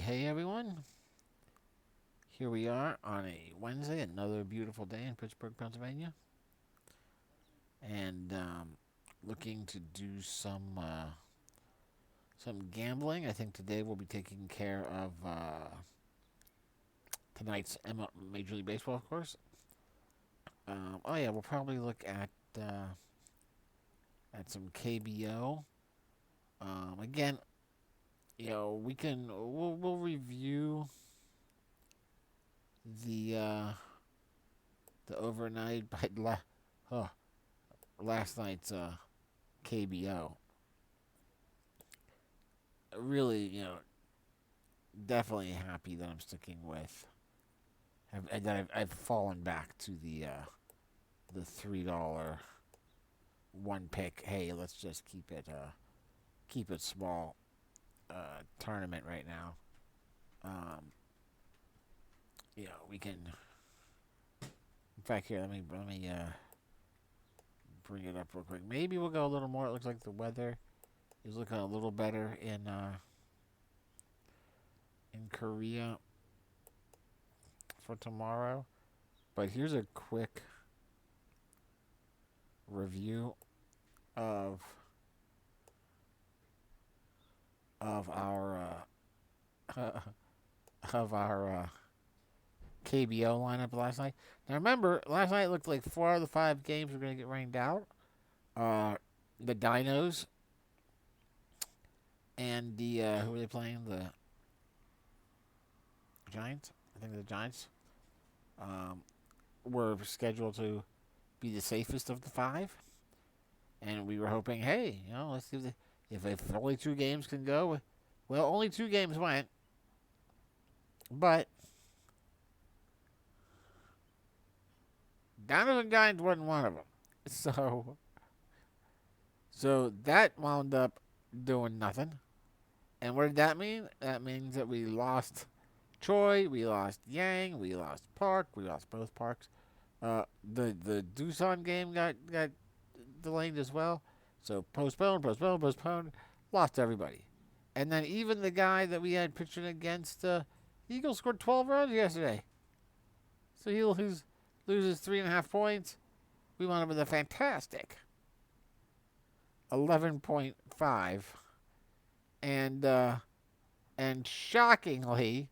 Hey everyone, here we are on a Wednesday, another beautiful day in Pittsburgh, Pennsylvania, and looking to do some gambling. I think today we'll be taking care of tonight's Major League Baseball, of course. Oh yeah, we'll probably look at some KBO. Again, we'll review the uh, the overnight by oh, last night's KBO. Really, definitely happy that I'm sticking with. I've fallen back to the $3 one pick. Hey, let's just keep it small tournament right now. Um, we can. In fact, here let me bring it up real quick. Maybe we'll go a little more. It looks like the weather is looking a little better in Korea for tomorrow. But here's a quick review of of our of our KBO lineup last night. Now remember, last night it looked like 4 out of the 5 games were going to get rained out. Uh, the Dinos and the who were they playing? The Giants. I think the Giants um, were scheduled to be the safest of the 5, and we were hoping, hey, let's see if only 2 games can go. Well, only 2 games went, but Dinos and Giants wasn't one of them. So that wound up doing nothing. And what did that mean? That means that we lost Choi, we lost Yang, we lost Park, we lost both Parks. The Doosan game got delayed as well. So postponed. Lost everybody. And then even the guy that we had pitching against Eagles scored 12 runs yesterday. So he loses 3.5 points. We wound up with a fantastic 11.5. And shockingly,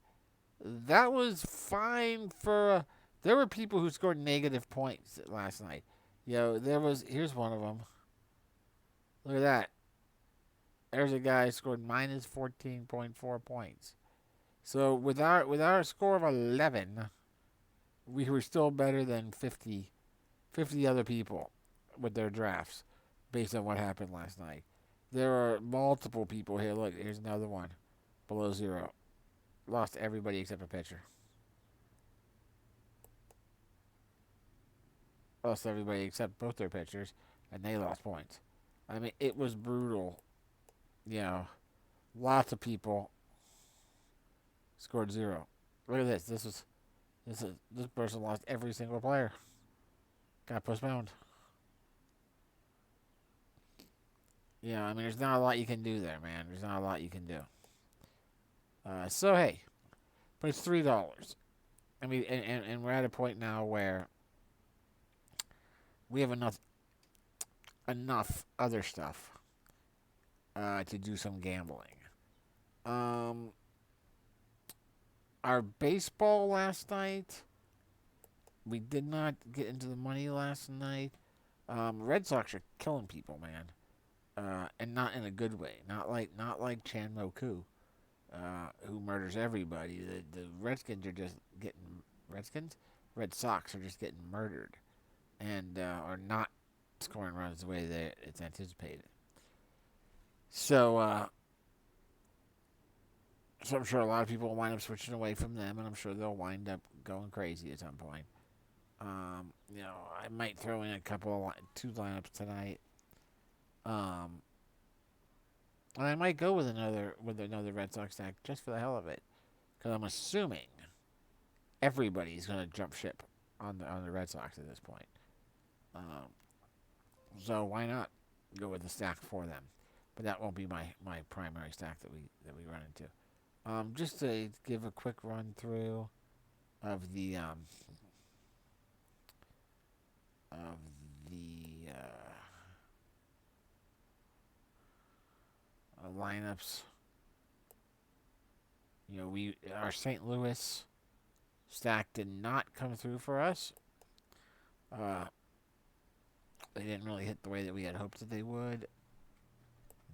that was fine for. There were people who scored negative points last night. Here's one of them. Look at that. There's a guy who scored minus 14.4 points. So with our score of 11, we were still better than 50 other people with their drafts based on what happened last night. There are multiple people here. Look, here's another one below 0. Lost everybody except a pitcher. Lost everybody except both their pitchers, and they lost points. I mean, it was brutal. You know, lots of people scored 0. Look at this. This person lost every single player. Got postponed. I mean, there's not a lot you can do there, man. There's not a lot you can do. So hey, but it's $3. I mean, and we're at a point now where we have enough other stuff to do some gambling. Um, our baseball last night, we did not get into the money last night. Red Sox are killing people, man, and not in a good way. Not like Chan Moku, who murders everybody. The Redskins are just getting Redskins. Red Sox are just getting murdered, and are not scoring runs the way that it's anticipated. So, so I'm sure a lot of people will wind up switching away from them, and I'm sure they'll wind up going crazy at some point. I might throw in a couple, 2 lineups tonight. Um, and I might go with another Red Sox stack just for the hell of it, because I'm assuming everybody's going to jump ship on the Red Sox at this point. Um, so why not go with the stack for them? But that won't be my primary stack that we run into. Just to give a quick run through of of the lineups. Our St. Louis stack did not come through for us. Uh, they didn't really hit the way that we had hoped that they would.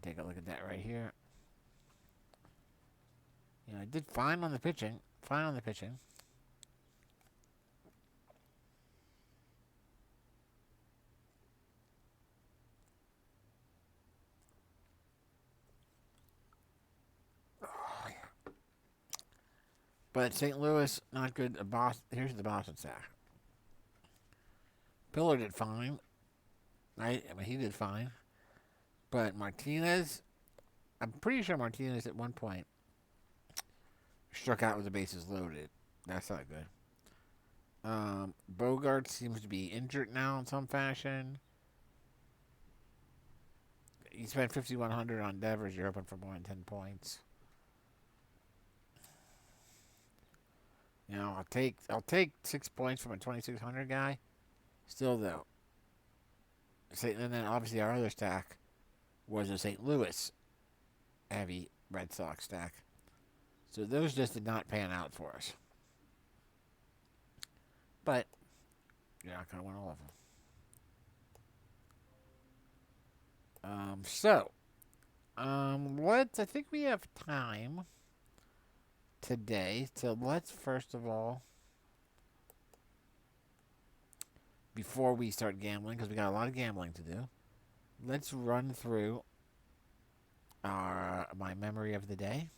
Take a look at that right here. I did fine on the pitching. Fine on the pitching. But St. Louis, not good. Here's the Boston stack. Pillar did fine. Right? I mean, he did fine. But Martinez, I'm pretty sure Martinez at one point struck out with the bases loaded. That's not good. Bogart seems to be injured now in some fashion. You spent 5,100 on Devers. You're hoping for more than 10 points. I'll take 6 points from a 2,600 guy. Still though, and then obviously our other stack was a St. Louis heavy Red Sox stack. So those just did not pan out for us. But you're not gonna win all of them. I think we have time today. So let's first of all, before we start gambling, because we got a lot of gambling to do, let's run through my memory of the day.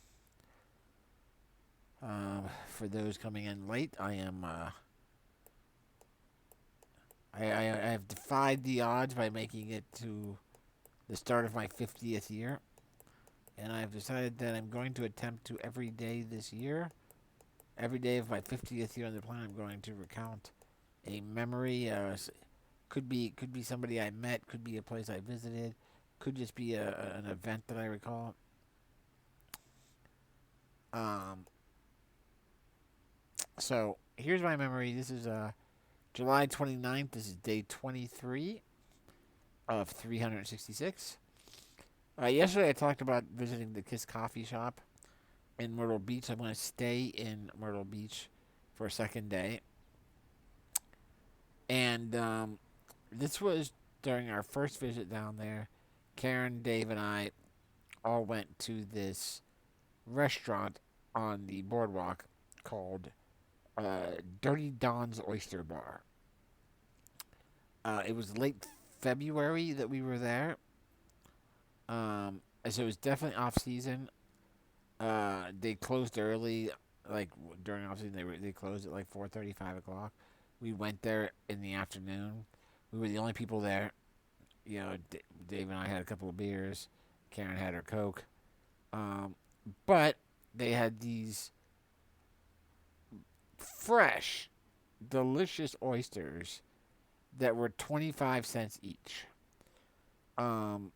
For those coming in late, I have defied the odds by making it to the start of my 50th year. And I've decided that I'm going to attempt to every day this year, every day of my 50th year on the planet, I'm going to recount a memory. Could be somebody I met, could be a place I visited, could just be an event that I recall. So here's my memory. This is July 29th. This is day 23 of 366. Yesterday I talked about visiting the Kiss Coffee Shop in Myrtle Beach. I'm going to stay in Myrtle Beach for a second day. And this was during our first visit down there. Karen, Dave, and I all went to this restaurant on the boardwalk called Dirty Don's Oyster Bar. It was late February that we were there. So it was definitely off season. They closed early, like during off season. They closed at like 4:30, 5 o'clock. We went there in the afternoon. We were the only people there. Dave and I had a couple of beers. Karen had her Coke. But they had these fresh, delicious oysters that were 25 cents each. And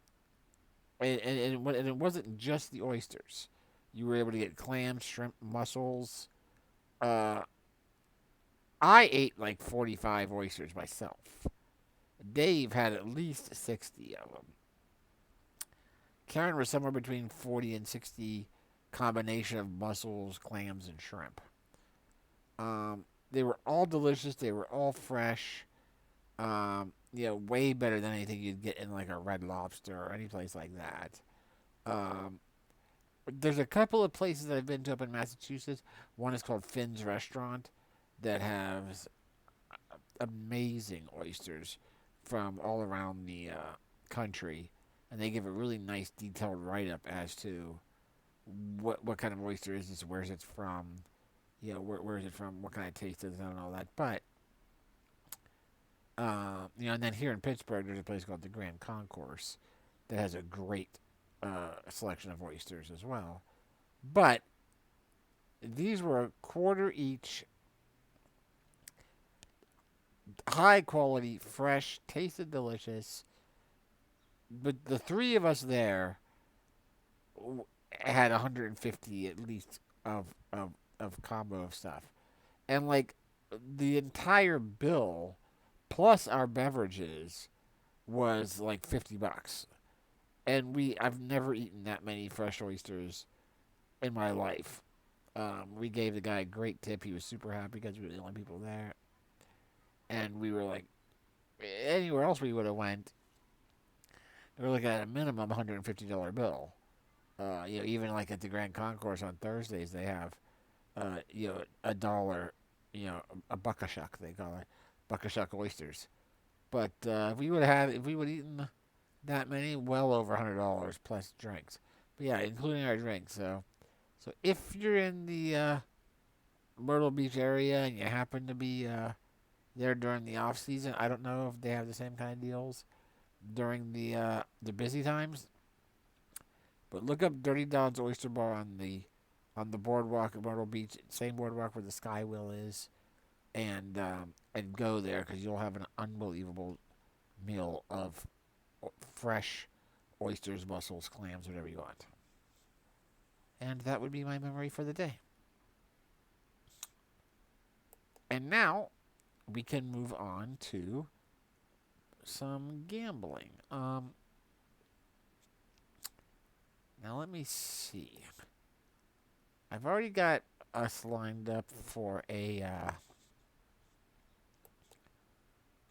it wasn't just the oysters. You were able to get clams, shrimp, mussels. I ate like 45 oysters myself. Dave had at least 60 of them. Karen was somewhere between 40 and 60 combination of mussels, clams, and shrimp. They were all delicious. They were all fresh. Way better than anything you'd get in like a Red Lobster or any place like that. There's a couple of places that I've been to up in Massachusetts. One is called Finn's Restaurant that has amazing oysters from all around the country, and they give a really nice detailed write-up as to what kind of oyster is this, where's it from, where is it from, what kind of taste is it, and all that. But and then here in Pittsburgh, there's a place called the Grand Concourse that has a great selection of oysters as well. But these were a quarter each, high quality, fresh, tasted delicious. But the three of us there had 150 at least of of combo of stuff, and like the entire bill plus our beverages was like $50, and I've never eaten that many fresh oysters in my life. We gave the guy a great tip. He was super happy because we were the only people there, and we were like, anywhere else we would have went, we were looking at a minimum $150 bill. Even like at the Grand Concourse on Thursdays, they have, a dollar, a buckashuck they call it, buckashuck oysters. But if we would have eaten that many, well over $100 plus drinks. But yeah, including our drinks. So if you're in the Myrtle Beach area and you happen to be there during the off season, I don't know if they have the same kind of deals during the busy times. But look up Dirty Don's Oyster Bar on the boardwalk at Myrtle Beach, same boardwalk where the Sky Wheel is, and go there because you'll have an unbelievable meal of fresh oysters, mussels, clams, whatever you want. And that would be my memory for the day. And now we can move on to some gambling. Now let me see. I've already got us lined up for a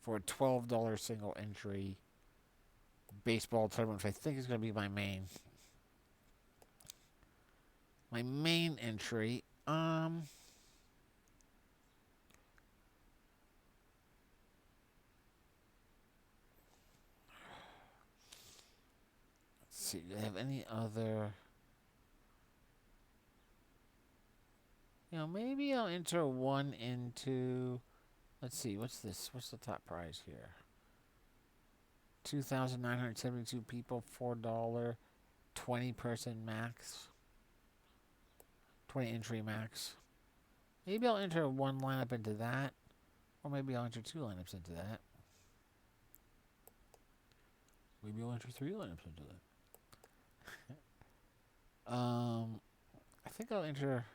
$12 single entry baseball tournament, which I think is going to be my main entry. Let's see. Do they have any other? Maybe I'll enter one into. Let's see. What's this? What's the top prize here? 2,972 people, $4, 20-person max, 20 entry max. Maybe I'll enter one lineup into that, or maybe I'll enter two lineups into that. Maybe I'll enter three lineups into that. I think I'll enter.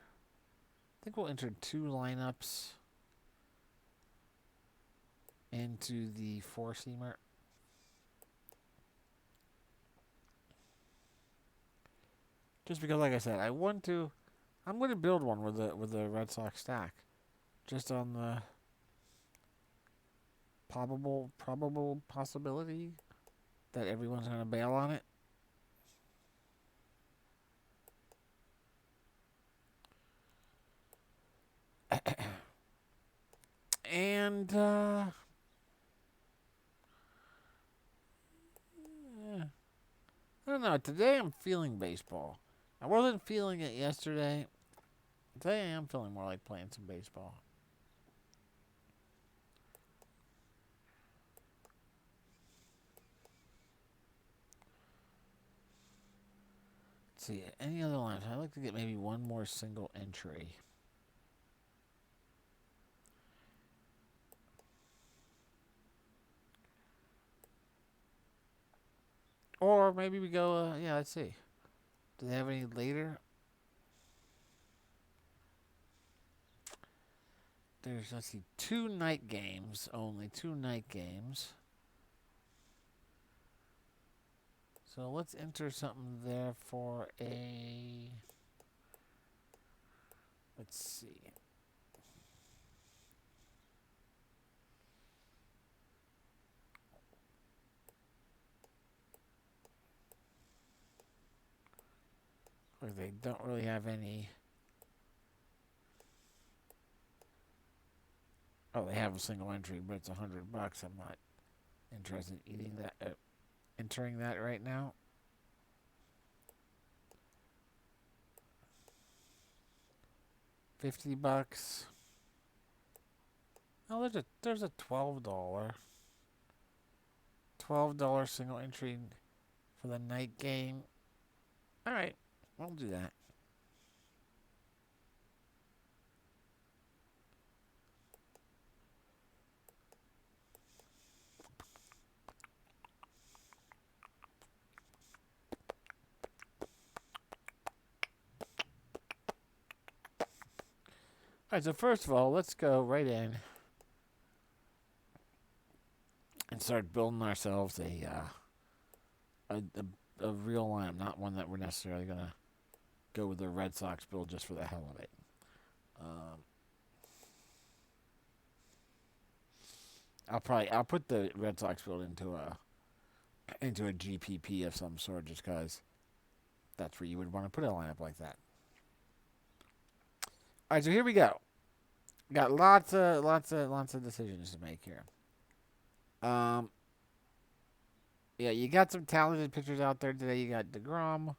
I think we'll enter two lineups into the four-seamer. Just because, like I said, I'm going to build one with the Red Sox stack, just on the probable possibility that everyone's going to bail on it. And I don't know. Today I'm feeling baseball. I wasn't feeling it yesterday. Today I am feeling more like playing some baseball. Let's see, any other lines? I'd like to get maybe one more single entry. Or maybe we go, let's see. Do they have any later? Let's see, two night games only. Two night games. So let's enter something there for a. Let's see. They don't really have any. Oh, they have a single entry, but it's $100. I'm not interested in eating that. Entering that right now. $50. Oh, there's a $12 single entry for the night game. All right, we'll do that. Alright, so first of all, let's go right in and start building ourselves a real lineup, not one that we're necessarily gonna go with the Red Sox build just for the hell of it. Um, I'll put the Red Sox build into a GPP of some sort, just because that's where you would want to put a lineup like that. All right, so here we go. Got lots of decisions to make here. Um, yeah, you got some talented pitchers out there today. You got DeGrom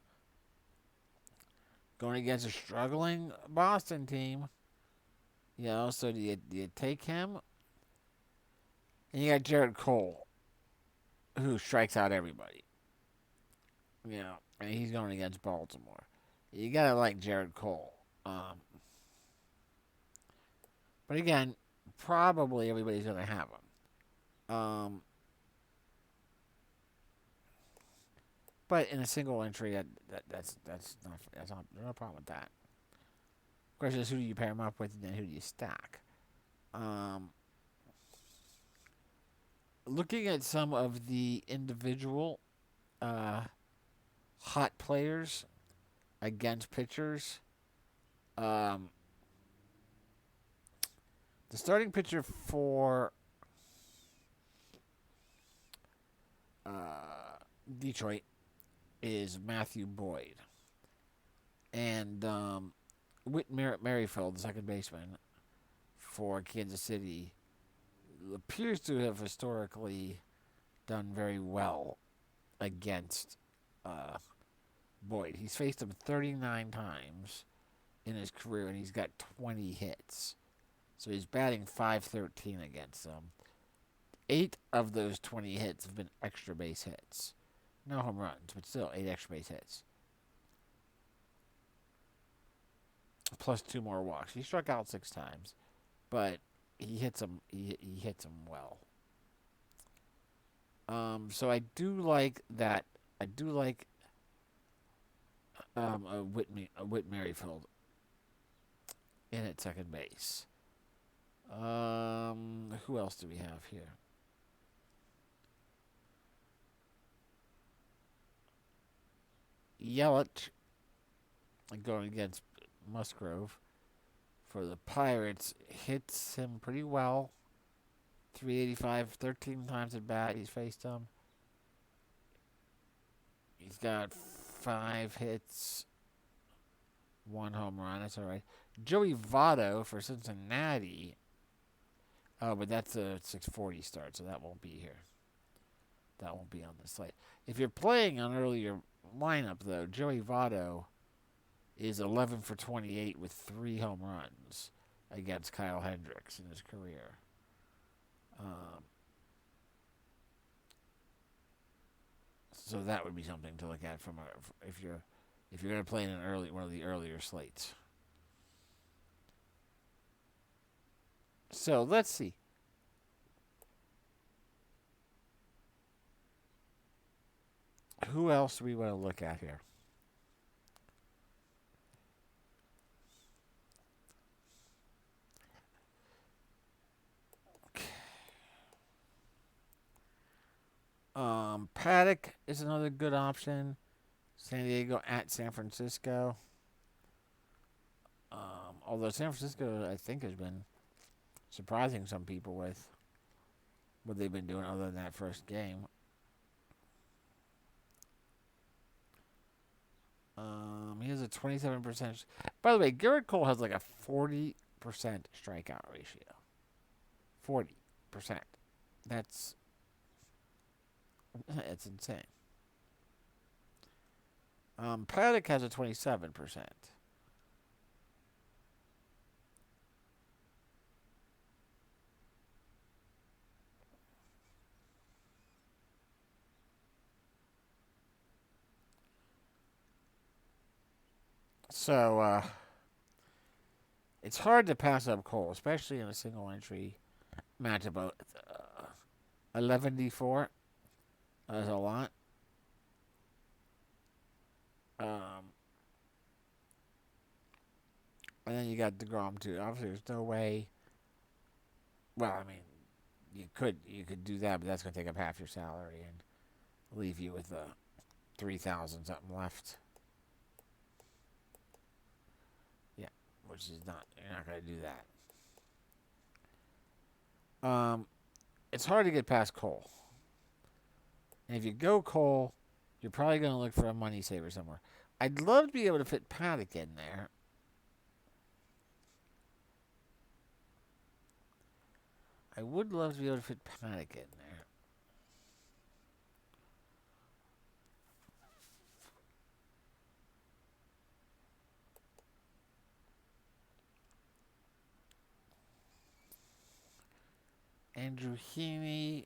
going against a struggling Boston team. You know, so do you take him? And you got Jared Cole, who strikes out everybody. You know, and he's going against Baltimore. You gotta like Jared Cole. But again, probably everybody's gonna have him. But in a single entry, that's not no problem with that. Question is, who do you pair him up with, and then who do you stack? Looking at some of the individual hot players against pitchers, the starting pitcher for Detroit is Matthew Boyd, and Whit Merrifield, the second baseman for Kansas City, appears to have historically done very well against Boyd. He's faced him 39 times in his career, and he's got 20 hits. So he's batting .513 against them. 8 of those 20 hits have been extra base hits. No home runs, but still 8 extra base hits. Plus 2 more walks. He struck out 6 times, but he hits them. He hits them well. So I do like that. I do like a Whit Merrifield in at second base. Who else do we have here? Yelich going against Musgrove for the Pirates hits him pretty well. 385, 13 times at bat he's faced him. He's got 5 hits, 1 home run. That's all right. Joey Votto for Cincinnati. Oh, but that's a 6:40 start, so that won't be here. That won't be on the slate. If you're playing an earlier lineup, though, Joey Votto is 11 for 28 with 3 home runs against Kyle Hendricks in his career. So that would be something to look at if you're going to play in one of the earlier slates. So let's see. Who else do we want to look at here? Paddock is another good option. San Diego at San Francisco. Although San Francisco, I think, has been surprising some people with what they've been doing other than that first game. He has a 27%. By the way, Garrett Cole has like a 40% strikeout ratio. 40%. That's insane. Paddock has a 27%. So it's hard to pass up Cole, especially in a single entry matchup. 11d4. That's a lot. Um, And then you got DeGrom too. Obviously, there's no way. Well, I mean, you could do that, but that's gonna take up half your salary and leave you with 3,000 something left. Yeah, which is not. You're not gonna do that. It's hard to get past Cole. And if you go Cole, you're probably gonna look for a money saver somewhere. I'd love to be able to fit Paddock in there. I would love to be able to fit Paddock in there. Andrew Heaney.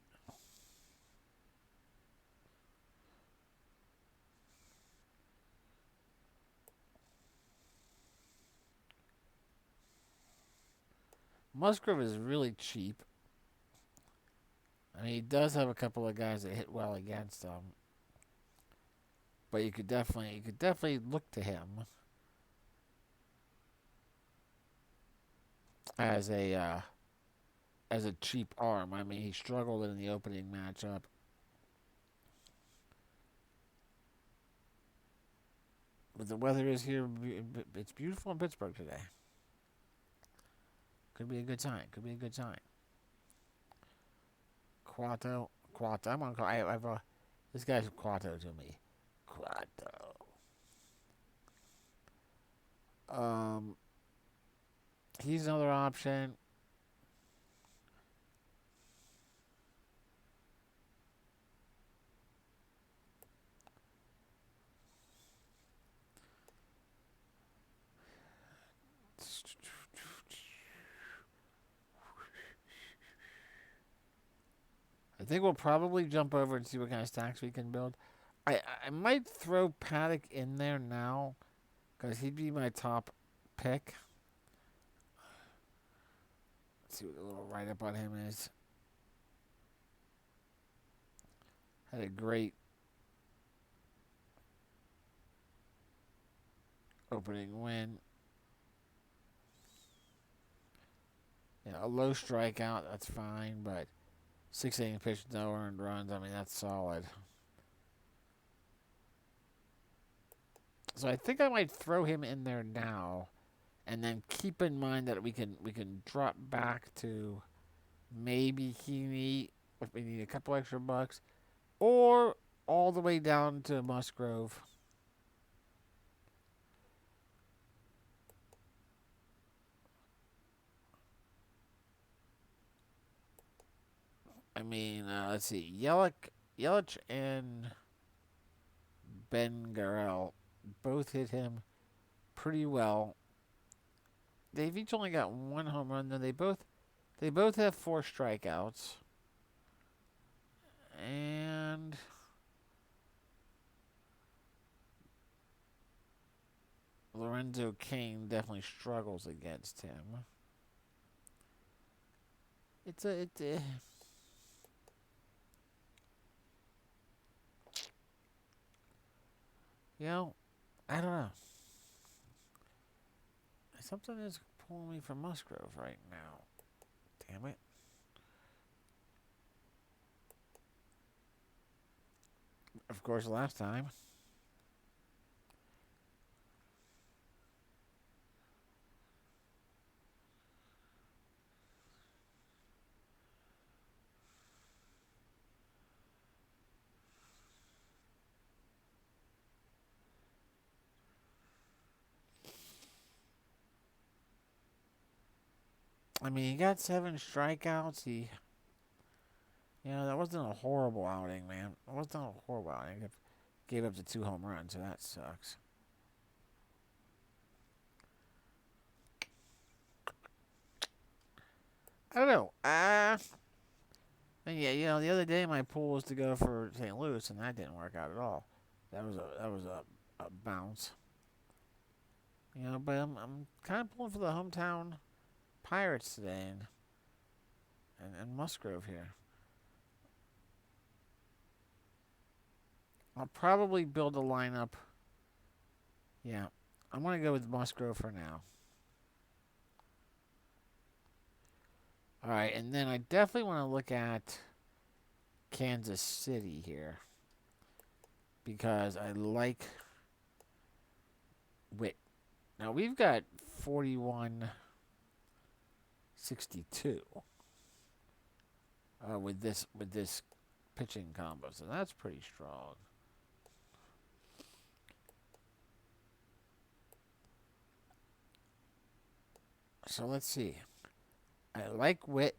Musgrove is really cheap. I mean, he does have a couple of guys that hit well against him, but you could definitely look to him as a cheap arm. I mean, he struggled in the opening matchup. But the weather is here. It's beautiful in Pittsburgh today. Could be a good sign. Could be a good sign. Quato. I'm on. This guy's Quato to me. Quato. Um, he's another option. I think we'll probably jump over and see what kind of stacks we can build. I might throw Paddock in there now because he'd be my top pick. Let's see what the little write up on him is. Had a great opening win. Yeah, a low strikeout, that's fine, but 6 innings pitched, no earned runs. I mean, that's solid. So I think I might throw him in there now, and then keep in mind that we can drop back to maybe Heaney if we need a couple extra bucks, or all the way down to Musgrove. I mean, let's see, Yelich and Ben Garrell both hit him pretty well. They've each only got one home run. Then they both have 4 strikeouts, and Lorenzo Cain definitely struggles against him. It's a you know I don't know. Something is pulling me from Musgrove right now. Damn it. Of course, last time. I mean, he got 7 strikeouts. That wasn't a horrible outing, man. It wasn't a horrible outing. He gave up the 2 home runs, so that sucks. I don't know. And yeah, the other day my pool was to go for St. Louis, and that didn't work out at all. That was a bounce. But I'm kind of pulling for the hometown Pirates today, and Musgrove here. I'll probably build a lineup. Yeah, I'm gonna go with Musgrove for now. All right, and then I definitely want to look at Kansas City here because I like Witt. Now we've got 41.62 with this pitching combo, so that's pretty strong. So let's see. I like Witt.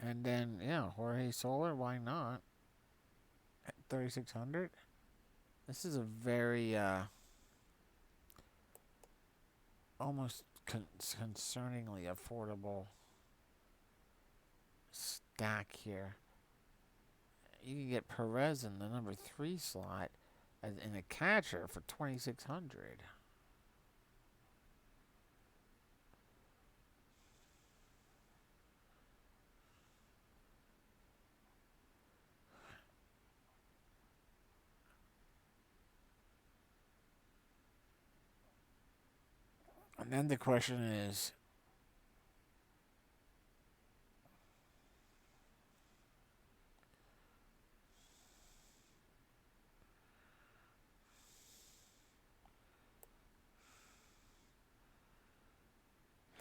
And then, yeah, Jorge Soler, why not? At 3,600. This is a very, almost concerningly affordable stack here. You can get Perez in the number 3 slot in a catcher for 2,600. And then the question is,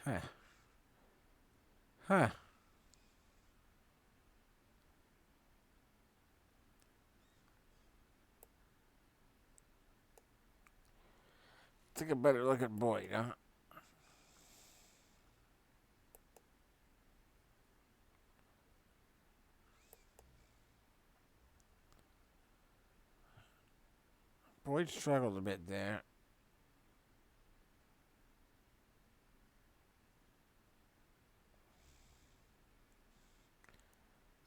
huh, huh. Take a better look at Boyd, huh? Boyd struggled a bit there.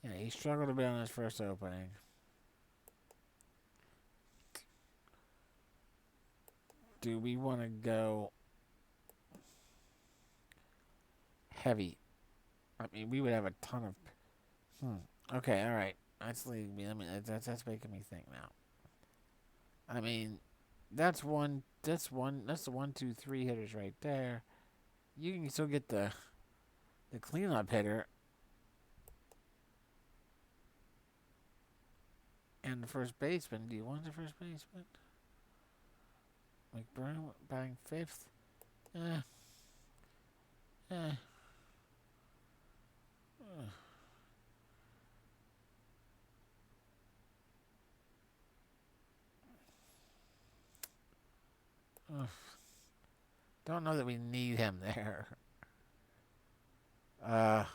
Yeah, he struggled a bit on his first opening. Do we want to go heavy? I mean, we would have a ton of. Okay, all right. That's leading me. I mean, that's making me think now. I mean, that's one. That's one. That's the 1, 2, 3 hitters right there. You can still get the cleanup hitter and the first baseman. Do you want the first baseman? McBurney batting fifth. Eh, eh. Don't know that we need him there. Uh,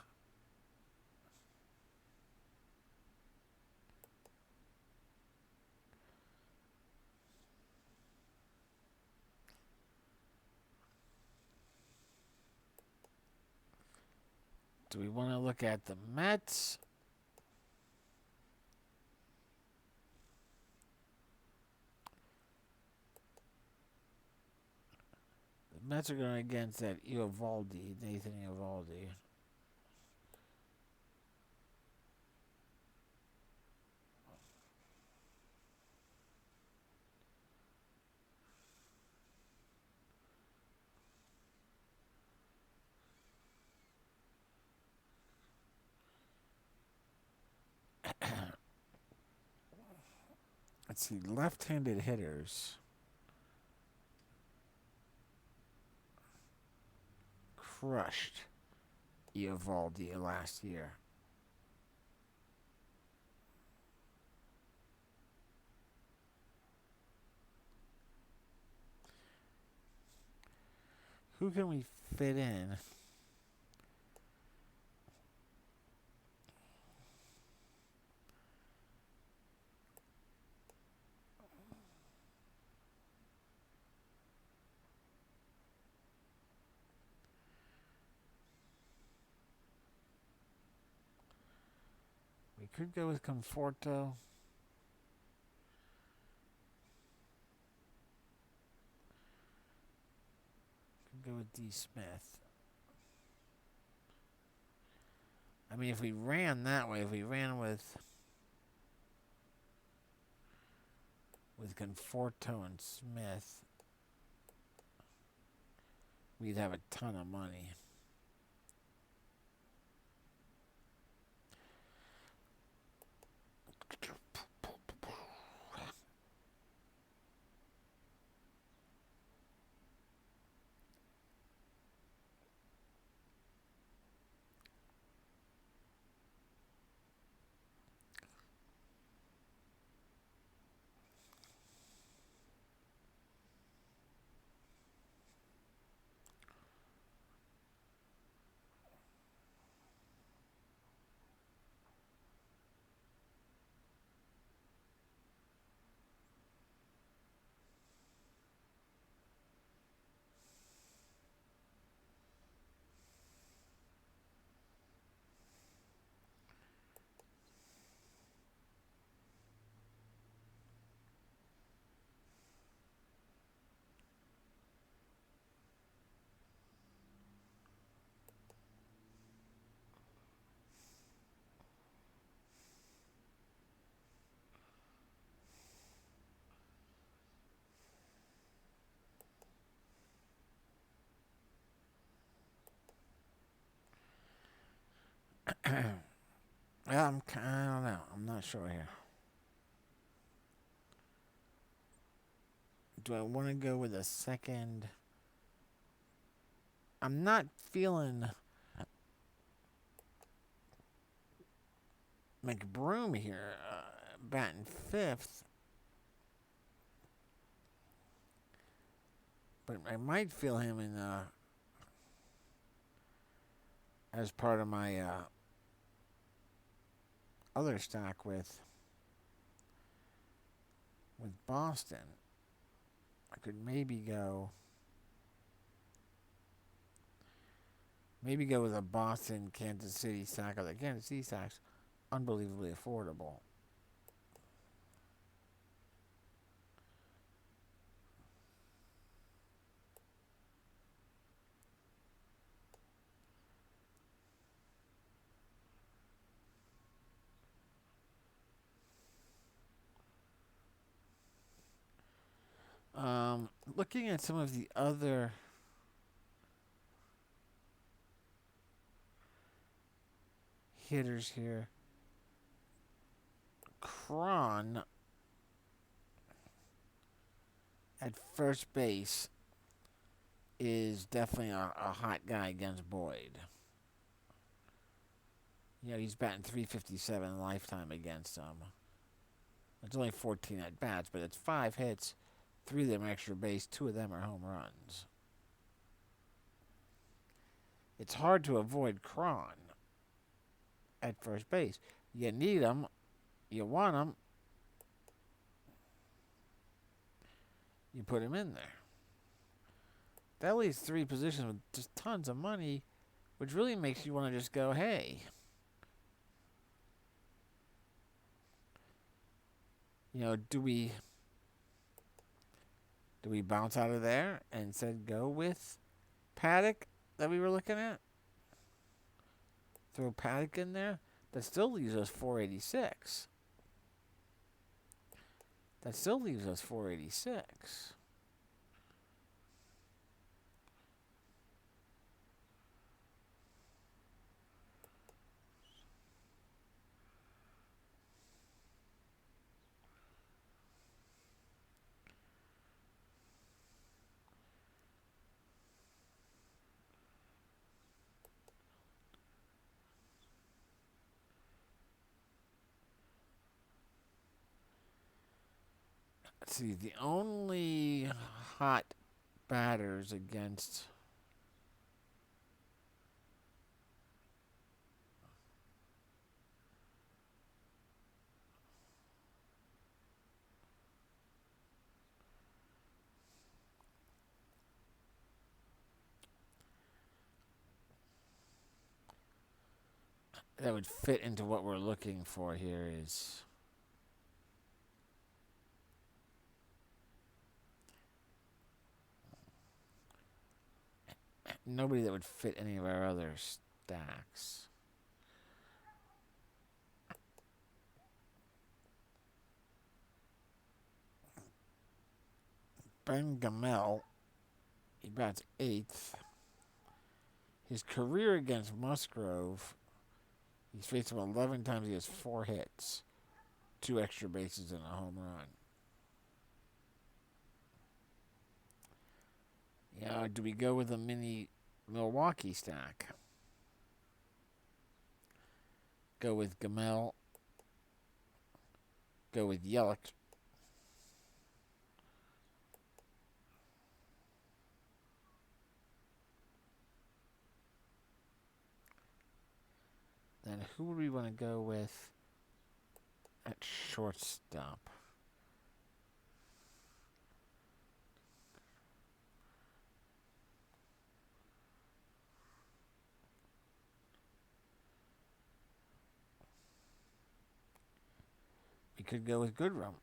do we want to look at the Mets? The Mets are going against that Eovaldi, Nathan Eovaldi. Let's see, left-handed hitters crushed Eovaldi last year. Who can we fit in? We could go with Conforto. Could go with D. Smith. I mean, if we ran that way, if we ran with with Conforto and Smith, we'd have a ton of money. Well, I don't know. I'm not sure here. Do I want to go with a second? I'm not feeling McBroom here, batting fifth. But I might feel him in as part of my other stack with Boston. I could maybe go with a Boston Kansas City stack. Or the Kansas City stack's unbelievably affordable. Looking at some of the other hitters here, Cron at first base is definitely a hot guy against Boyd. You know, he's batting 357 lifetime against him. It's only 14 at bats, but it's 5 hits. 3 of them are extra base, 2 of them are home runs. It's hard to avoid Cron at first base. You need him. You want him. You put him in there. That leaves 3 positions with just tons of money, which really makes you want to just go, hey, you know, do we bounce out of there and instead go with Paddock that we were looking at? Throw Paddock in there? That still leaves us 486. Let's see, the only hot batters against that would fit into what we're looking for here is nobody that would fit any of our other stacks. Ben Gamel, he bats eighth. His career against Musgrove, he's faced him 11 times. He has 4 hits, 2 extra bases, and a home run. Yeah, do we go with a mini Milwaukee stack? Go with Gamel. Go with Yelich. Then who would we want to go with at shortstop? We could go with Goodrum.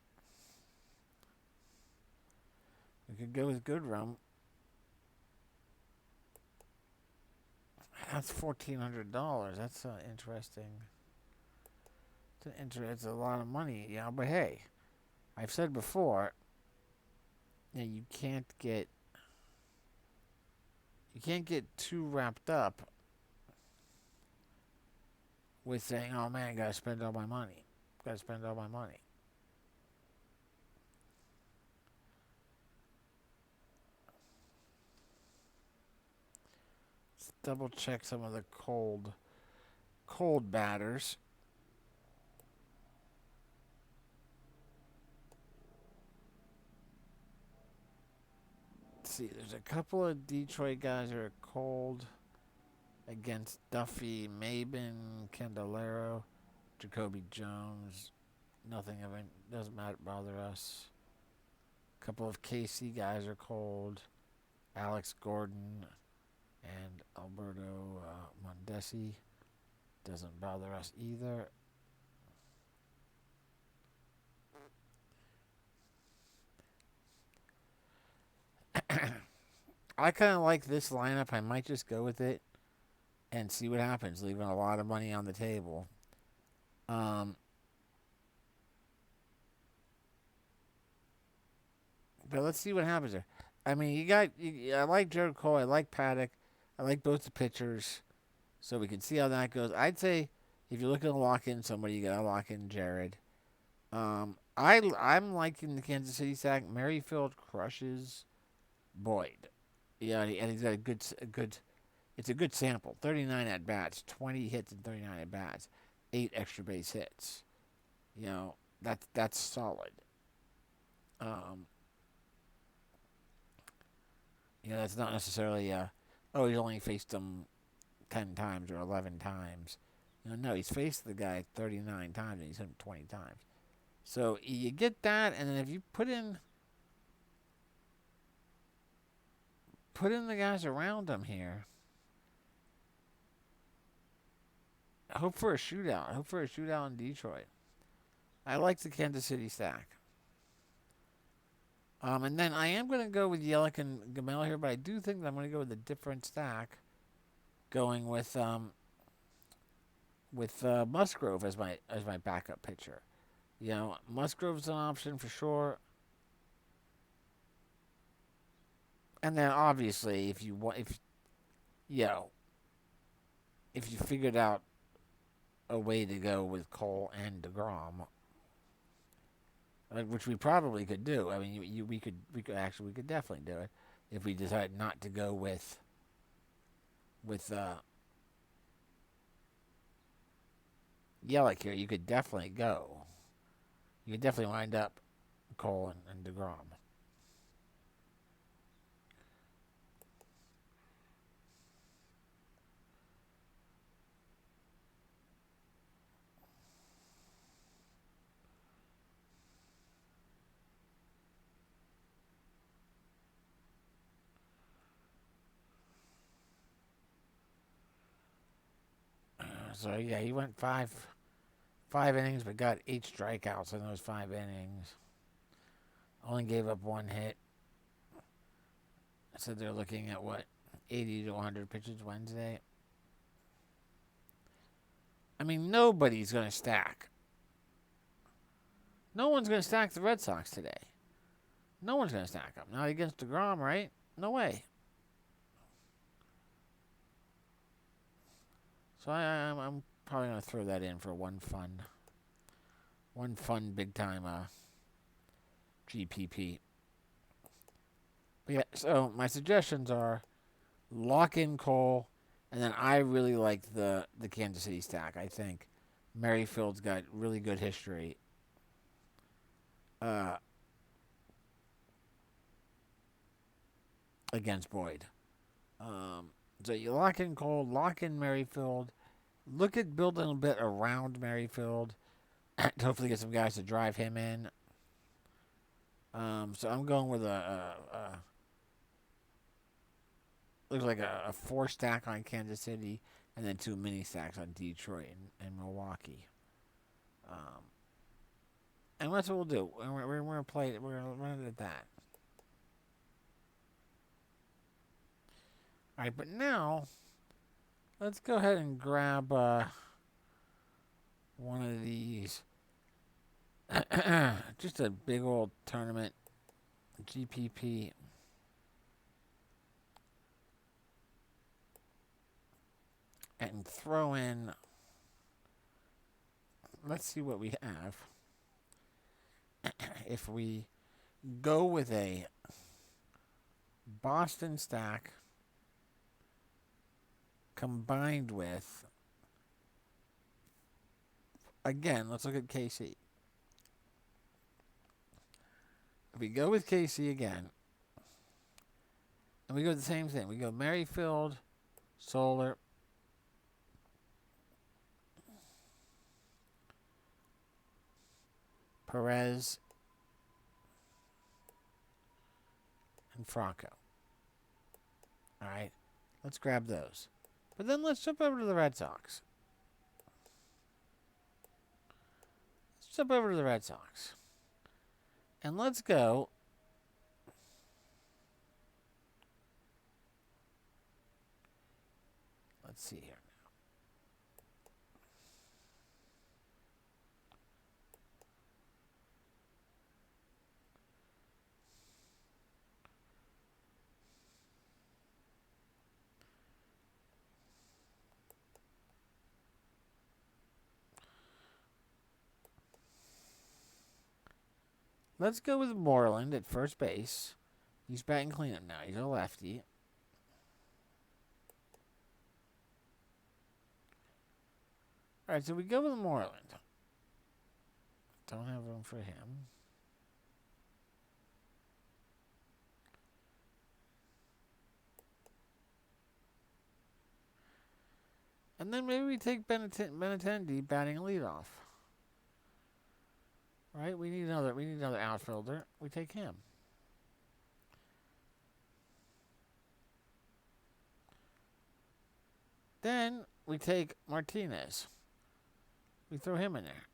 That's $1,400. That's interesting. It's a lot of money, yeah. But hey, I've said before, you can't get too wrapped up with saying, "Oh man, gotta spend all my money. Gotta spend all my money." Let's double check some of the cold batters. Let's see, there's a couple of Detroit guys that are cold against Duffy, Maben, Candelario, Jacoby Jones. Nothing of it doesn't bother us. A couple of KC guys are cold. Alex Gordon and Alberto Mondesi doesn't bother us either. I kind of like this lineup. I might just go with it and see what happens, leaving a lot of money on the table. But let's see what happens there. I mean, I like Jared Cole. I like Paddock. I like both the pitchers. So we can see how that goes. I'd say if you're looking to lock in somebody, you gotta lock in Jared. I'm liking the Kansas City stack. Merrifield crushes Boyd. Yeah, and he's got a good. It's a good sample. 39 at bats, 20 hits and 39 at bats, 8 extra base hits. That's solid. Um, that's not necessarily oh, he's only faced them 10 times or 11 times. No, he's faced the guy 39 times and he's hit him 20 times. So you get that, and then if you put in the guys around him here, hope for a shootout. Hope for a shootout in Detroit. I like the Kansas City stack. And then I am going to go with Yelich and Gamel here, but I do think that I'm going to go with a different stack, going with Musgrove as my backup pitcher. Musgrove's an option for sure. And then obviously, if you figured out a way to go with Cole and DeGrom, which we probably could do. I mean, we could definitely do it if we decide not to go with Yelich here. You could definitely go. You could definitely wind up Cole and DeGrom. So yeah, he went five innings, but got 8 strikeouts in those 5 innings. Only gave up 1 hit. So they're looking at 80 to 100 pitches Wednesday. I mean, nobody's going to stack. No one's going to stack the Red Sox today. No one's going to stack him. Not against DeGrom, right? No way. So I'm probably going to throw that in for one fun big time GPP. But yeah, so my suggestions are lock in Cole, and then I really like the Kansas City stack. I think Merrifield's got really good history. Against Boyd. So you lock in Cole, lock in Merrifield, look at building a bit around Merrifield to hopefully get some guys to drive him in. So I'm going with looks like a 4 stack on Kansas City and then 2 mini stacks on Detroit and Milwaukee. And that's what we'll do. We're going to play it. We're going to run it at that. All right, but now let's go ahead and grab one of these. Just a big old tournament GPP. And throw in. Let's see what we have. If we go with a Boston stack combined with, again, let's look at KC. If we go with KC again, and we go the same thing, we go Merrifield, Solar, Perez, and Franco. All right, let's grab those. But then let's jump over to the Red Sox. Let's jump over to the Red Sox. And let's go. Let's see here. Let's go with Moreland at first base. He's batting cleanup now. He's a lefty. All right, so we go with Moreland. Don't have room for him. And then maybe we take Benintendi batting leadoff. Right? We need another outfielder. We take him. Then we take Martinez. We throw him in there.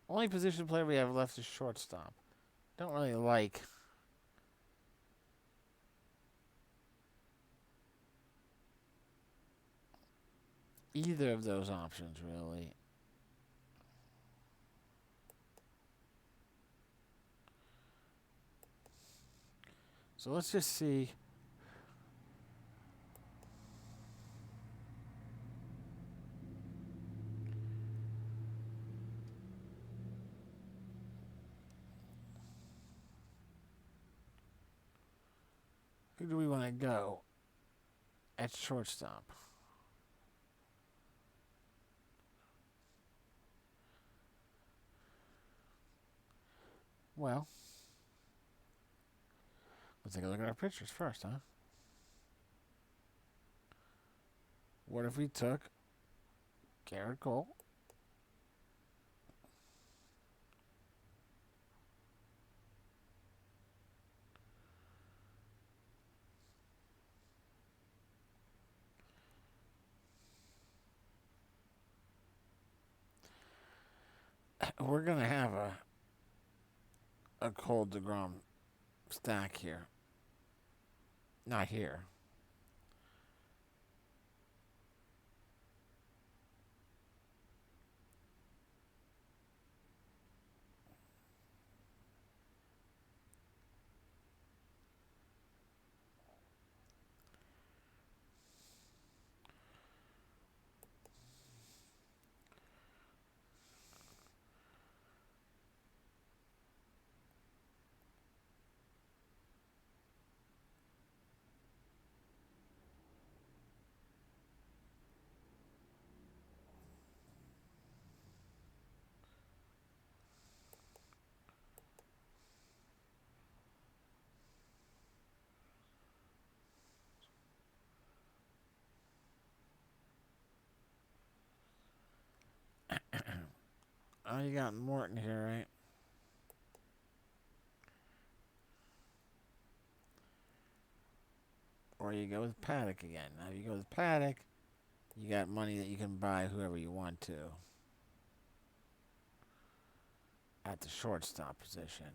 Only position player we have left is shortstop. Don't really like either of those options, really. So let's just see. Who do we want to go at shortstop? Well, let's take a look at our pitchers first, huh? What if we took Garrett Cole? We're going to have a Cole DeGrom stack here. Not here. Oh, you got Morton here, right? Or you go with Paddock again. Now, if you go with Paddock, you got money that you can buy whoever you want to at the shortstop position.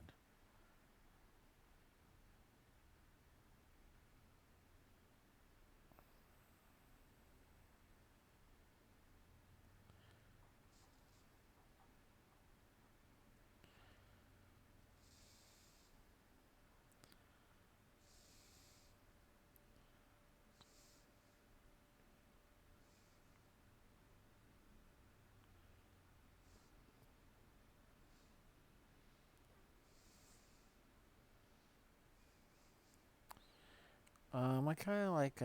I kind of like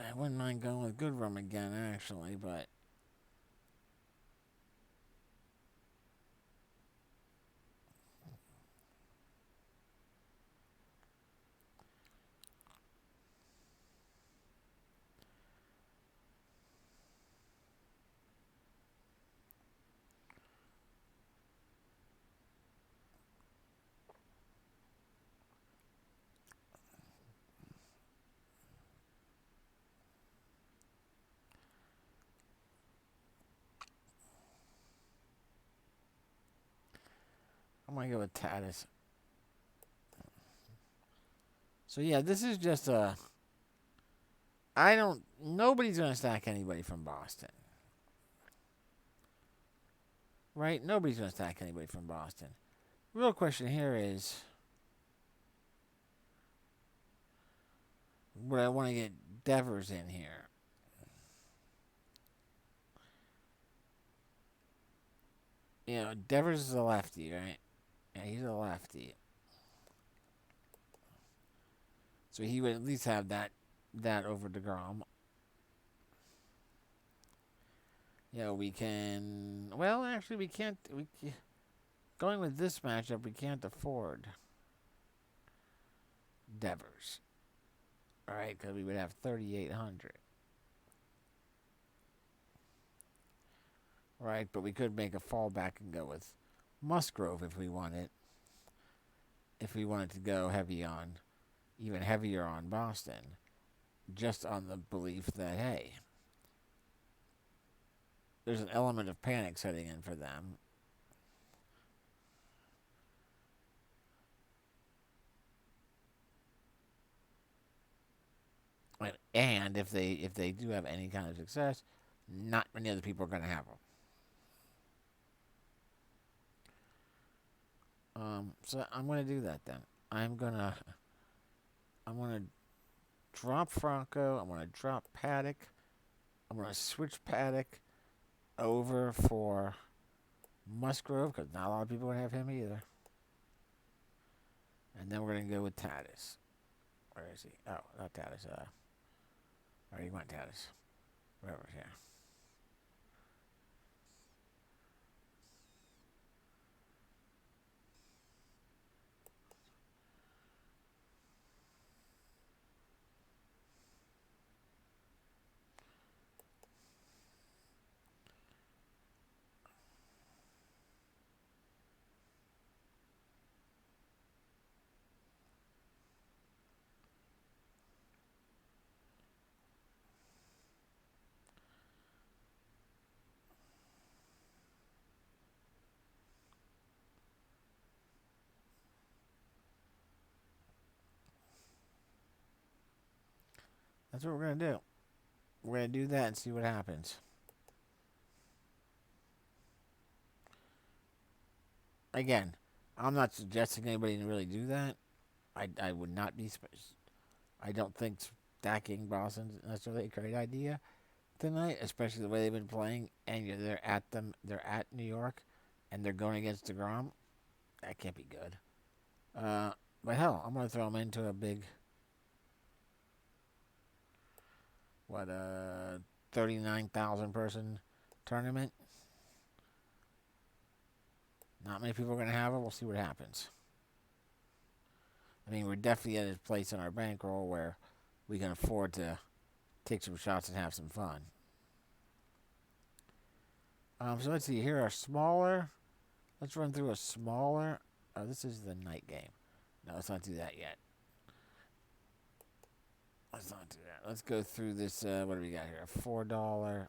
I wouldn't mind going with Goodrum again, actually, but I'm gonna go with Tatis. So yeah, this is just a. I don't. Nobody's gonna stack anybody from Boston, right? Nobody's gonna stack anybody from Boston. Real question here is, would I want to get Devers in here? You know, Devers is a lefty, right? Yeah, he's a lefty, so he would at least have that over Degrom. Yeah, we can. Well, actually, we can't. Going with this matchup, we can't afford Devers. All right, because we would have 3,800. Right, but we could make a fallback and go with Musgrove if we wanted. If we wanted to go heavy on, even heavier on Boston, just on the belief that hey, there's an element of panic setting in for them. And if they do have any kind of success, not many other people are going to have them. So I'm going to do that then. I'm gonna drop Franco. I'm gonna drop Paddock. I'm gonna switch Paddock over for Musgrove because not a lot of people are gonna have him either. And then we're gonna go with Tatis. Where is he? Oh, not Tatis. Or you want Tatis? Whatever. Yeah. That's what we're gonna do. We're gonna do that and see what happens. Again, I'm not suggesting anybody to really do that. I would not be. I don't think stacking Boston's necessarily a great idea. tonight, especially the way they've been playing, and they're at them. They're at New York, and they're going against Degrom. That can't be good. But hell, I'm gonna throw them into a big 39,000 person tournament. Not many people are gonna have it. We'll see what happens. I mean, we're definitely at a place in our bankroll where we can afford to take some shots and have some fun. So let's see. Here are smaller. Let's run through a smaller. Oh, this is the night game. No, let's not do that yet. Let's not do that. Let's go through this. What do we got here? $4.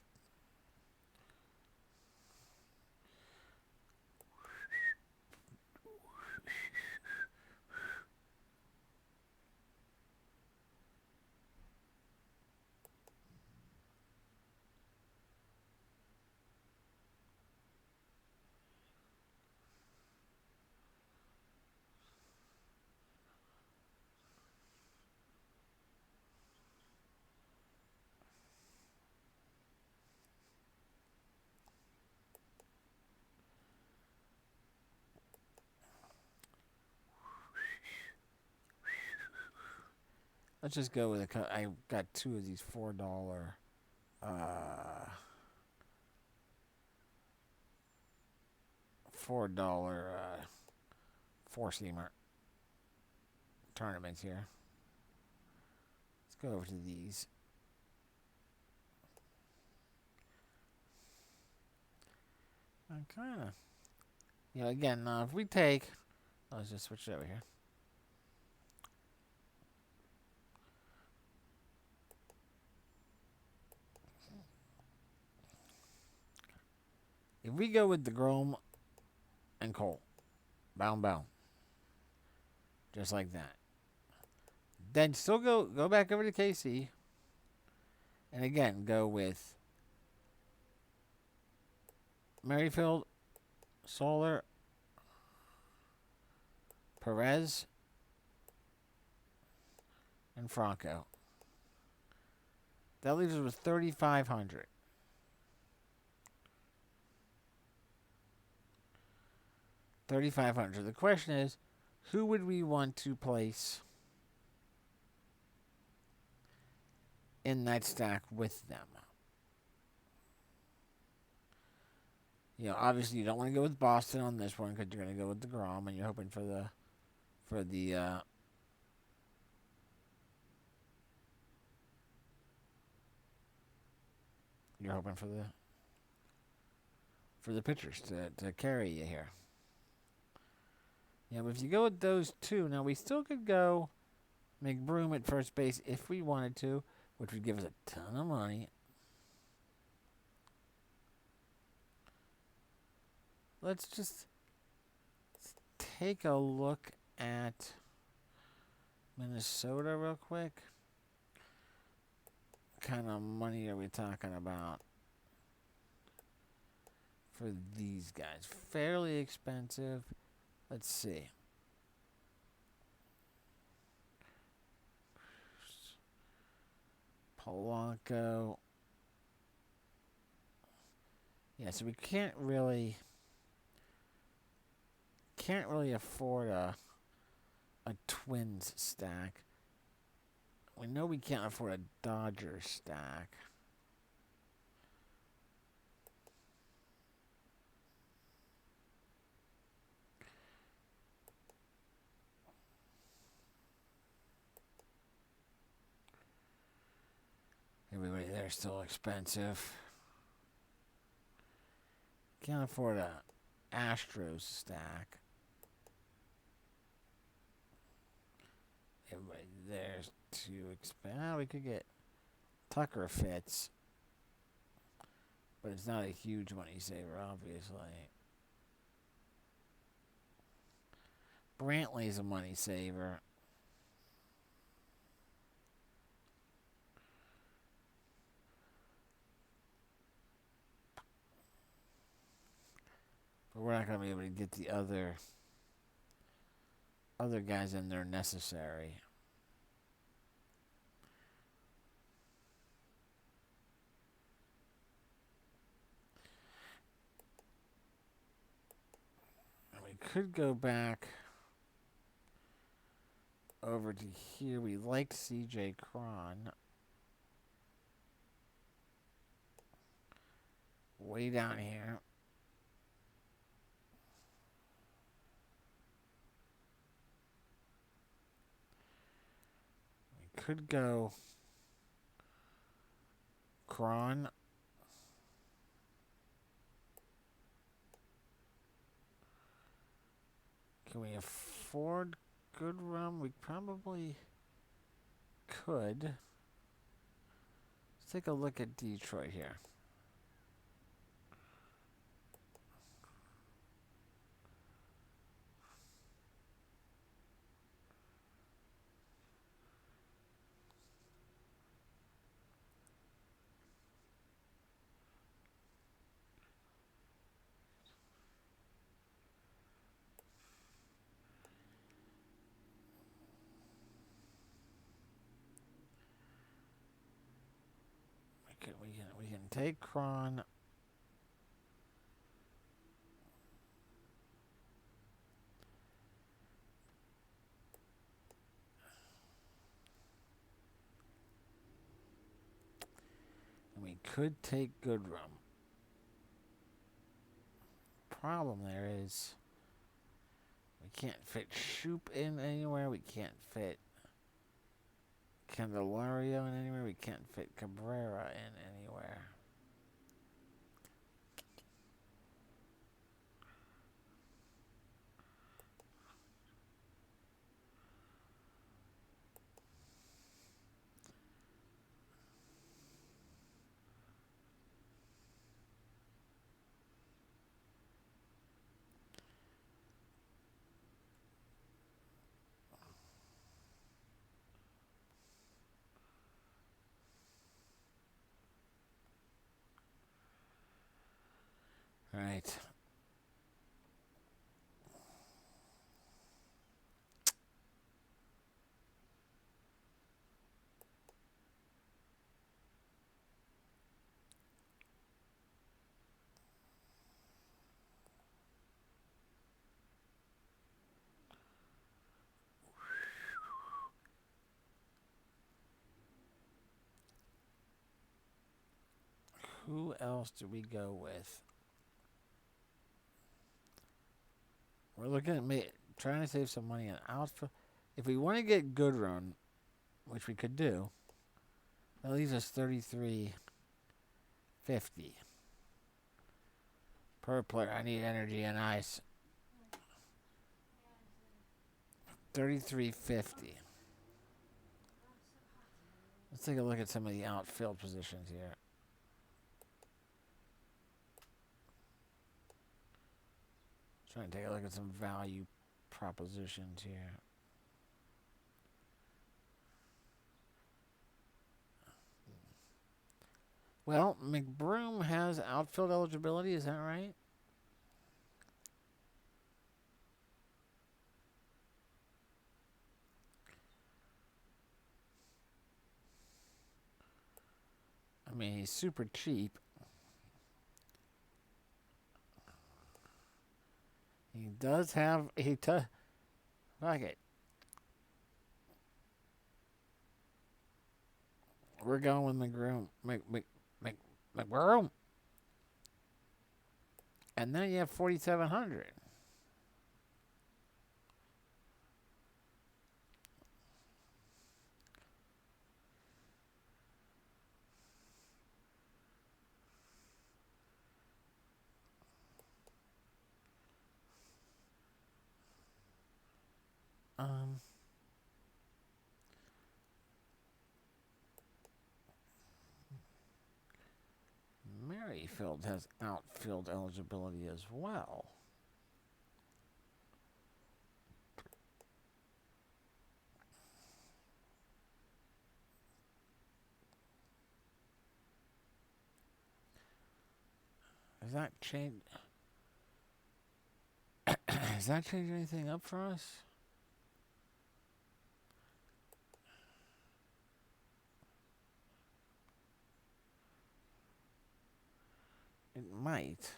Let's just go with a. I got two of these $4. $4 four-seamer tournaments here. Let's go over to these. I'm kind of, again, if we take, let's just switch it over here. If we go with DeGrom and Cole, bound, just like that. Then still go back over to KC, and again go with Merrifield, Soler, Perez, and Franco. That leaves us with 3,500. The question is, who would we want to place in that stack with them? Obviously you don't want to go with Boston on this one because you're going to go with DeGrom, and you're hoping for the you're hoping for the pitchers to carry you here. But if you go with those two, now we still could go McBroom at first base if we wanted to, which would give us a ton of money. Let's just take a look at Minnesota real quick. What kind of money are we talking about for these guys? Fairly expensive. Let's see. Polanco. Yeah, so we can't really afford a Twins stack. We know we can't afford a Dodgers stack. Everybody there's still expensive. Can't afford a Astros stack. Everybody there's too expensive. We could get Tucker fits, but it's not a huge money saver, obviously. Brantley's a money saver. But we're not going to be able to get the other guys in there necessary. could go back over to here. We like CJ Cron. Way down here. We could go Cron. Can we afford Goodrum? We probably could. Let's take a look at Detroit here. We can take Cron. And we could take Goodrum. Problem there is we can't fit Shoop in anywhere. We can't fit Candelario in anywhere. We can't fit Cabrera in anywhere. Right. Who else do we go with? We're looking at trying to save some money on outfield. If we want to get Goodrum, which we could do, that leaves us $33.50 per player. I need energy and ice. $33.50. Let's take a look at some of the outfield positions here. Trying to take a look at some value propositions here. Well, McBroom has outfield eligibility, is that right? I mean, he's super cheap. He does have fuck it. We're going with McBroom. McBroom. And then you have 4,700. Merrifield has outfield eligibility as well. Does that change? Does that change anything up for us? It might.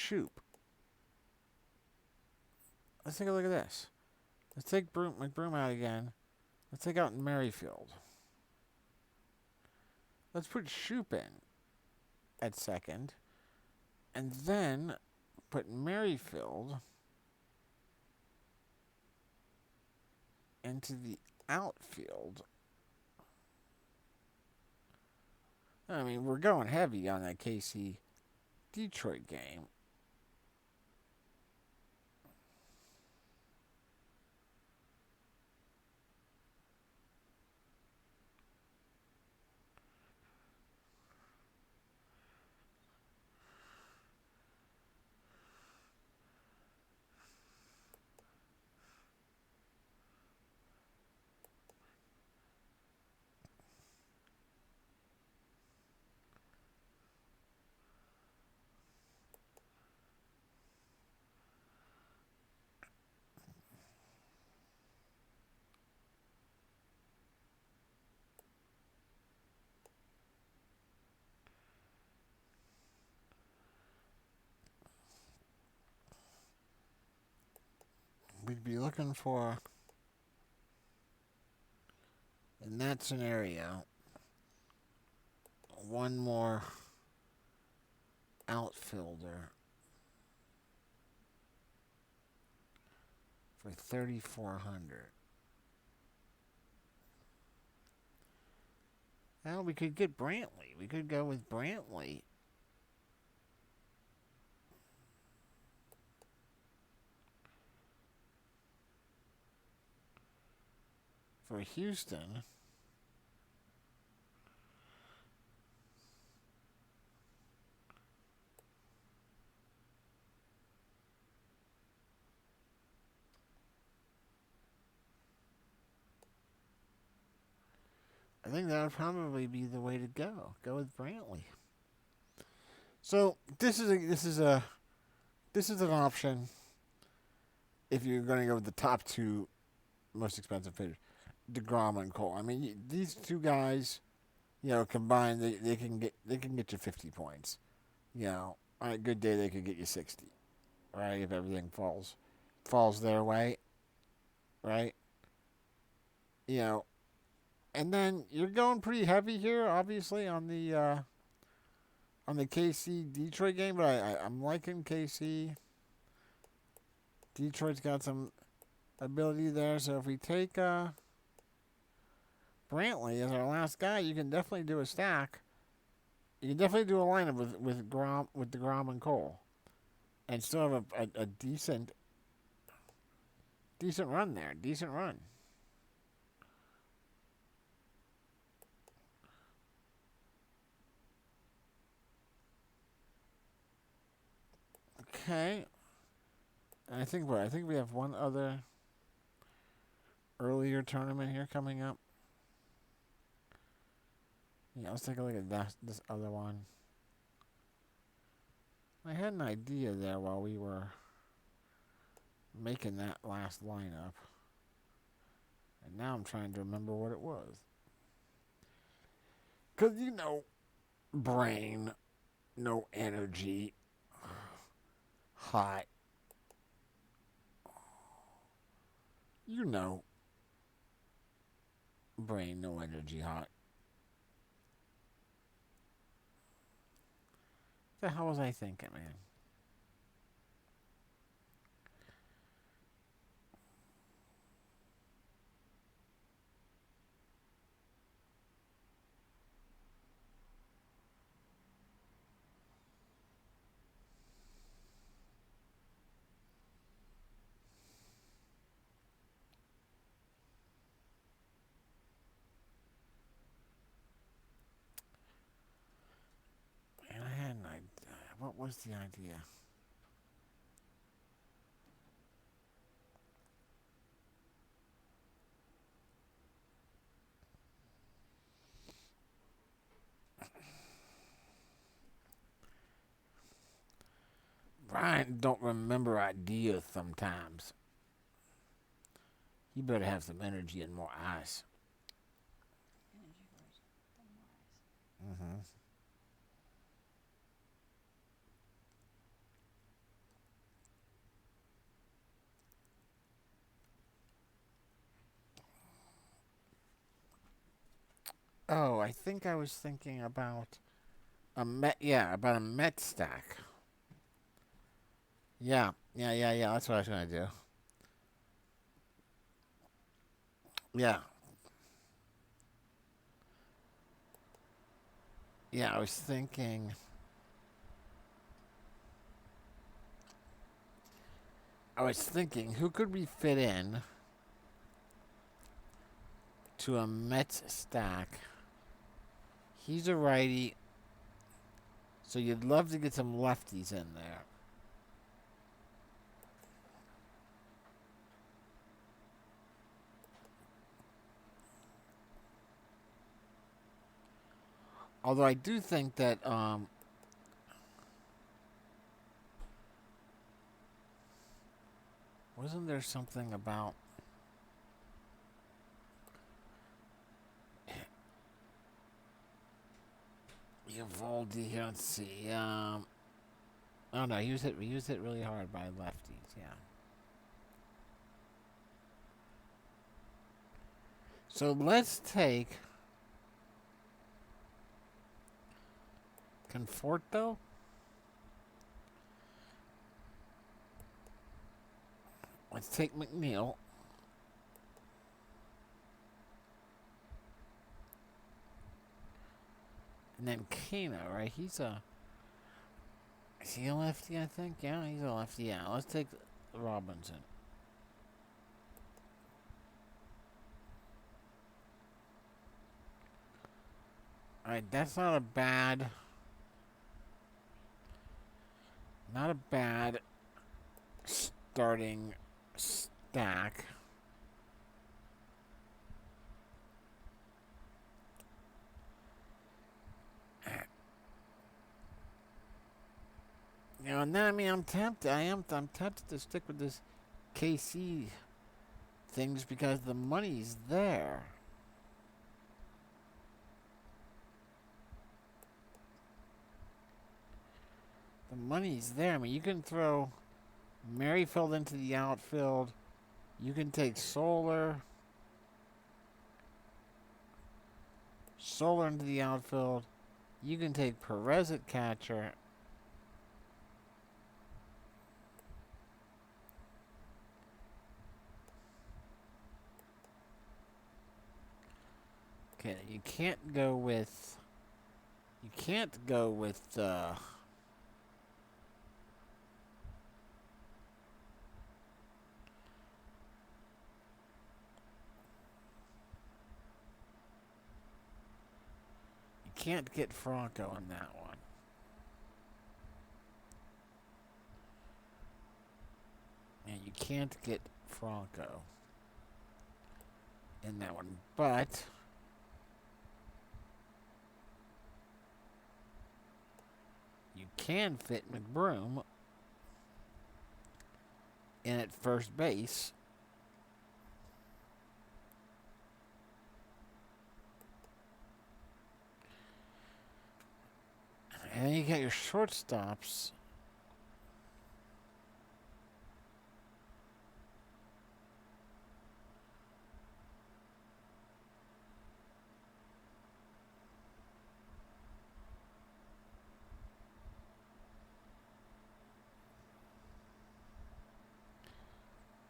Shoop. Let's take a look at this. Let's take McBroom out again. Let's take out Merrifield. Let's put Shoop in at second. And then put Merrifield into the outfield. I mean, we're going heavy on that KC Detroit game. We'd be looking for, in that scenario, one more outfielder for 3,400. Now we could get Brantley. We could go with Brantley. For Houston. I think that would probably be the way to go. Go with Brantley. So this is an option if you're going to go with the top two most expensive pitchers, DeGrom and Cole. I mean, these two guys, combined, they can get you 50 points. On a good day they could get you 60. Right, if everything falls their way, right? And then you're going pretty heavy here, obviously on the KC Detroit game, but I'm liking KC. Detroit's got some ability there, so if we take Brantley as our last guy, you can definitely do a stack. You can definitely do a lineup with DeGrom and Cole, and still have a decent run there. Decent run. Okay. And I think we have one other earlier tournament here coming up. Yeah, let's take a look at this other one. I had an idea there while we were making that last lineup. And now I'm trying to remember what it was. Because, brain, no energy, hot. Brain, no energy, hot. What the hell was I thinking, man? And I had an idea. What was the idea? Brian don't remember ideas sometimes. He better have some energy and more ice. Mm-hmm. Oh, I think I was thinking about a Met. Yeah, about a Met stack. Yeah, yeah. That's what I was gonna do. Yeah, yeah. I was thinking, who could we fit in to a Mets stack? He's a righty, so you'd love to get some lefties in there. Although I do think that wasn't there something about Evaldi here? Let's see. Oh no, he was hit really hard by lefties. Yeah. So let's take Conforto. Let's take McNeil. And then Kano, right? Is he a lefty, I think? Yeah, he's a lefty. Yeah, let's take Robinson. Alright, that's not a bad starting stack. And then, I mean, I'm tempted to stick with this KC things because the money's there. The money's there. I mean, you can throw Merrifield into the outfield. You can take Solar into the outfield. You can take Perez at catcher. Okay, you can't go with. You can't go with. You can't get Franco in that one. And you can't get Franco in that one. But you can fit McBroom in at first base. And then you got your shortstops.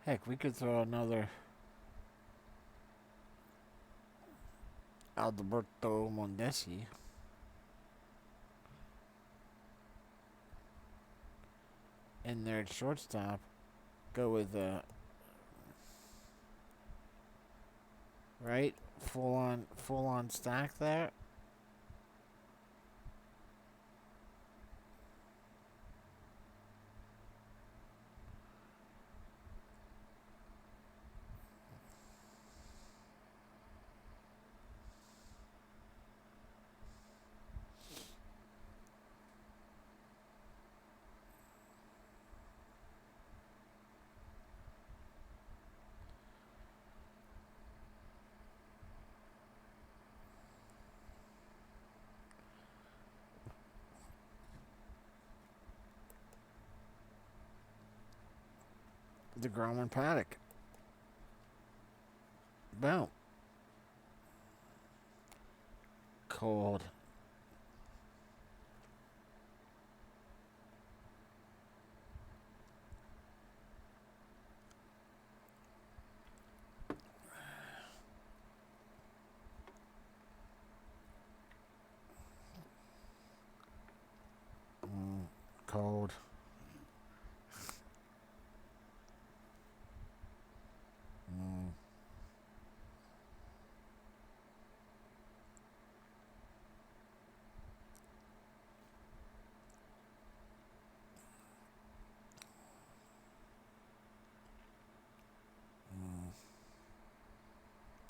Heck, we could throw another Alberto Mondesi in there at shortstop. Go with right full on stack there. DeGrom and Paddock. Boom. cold. Cold.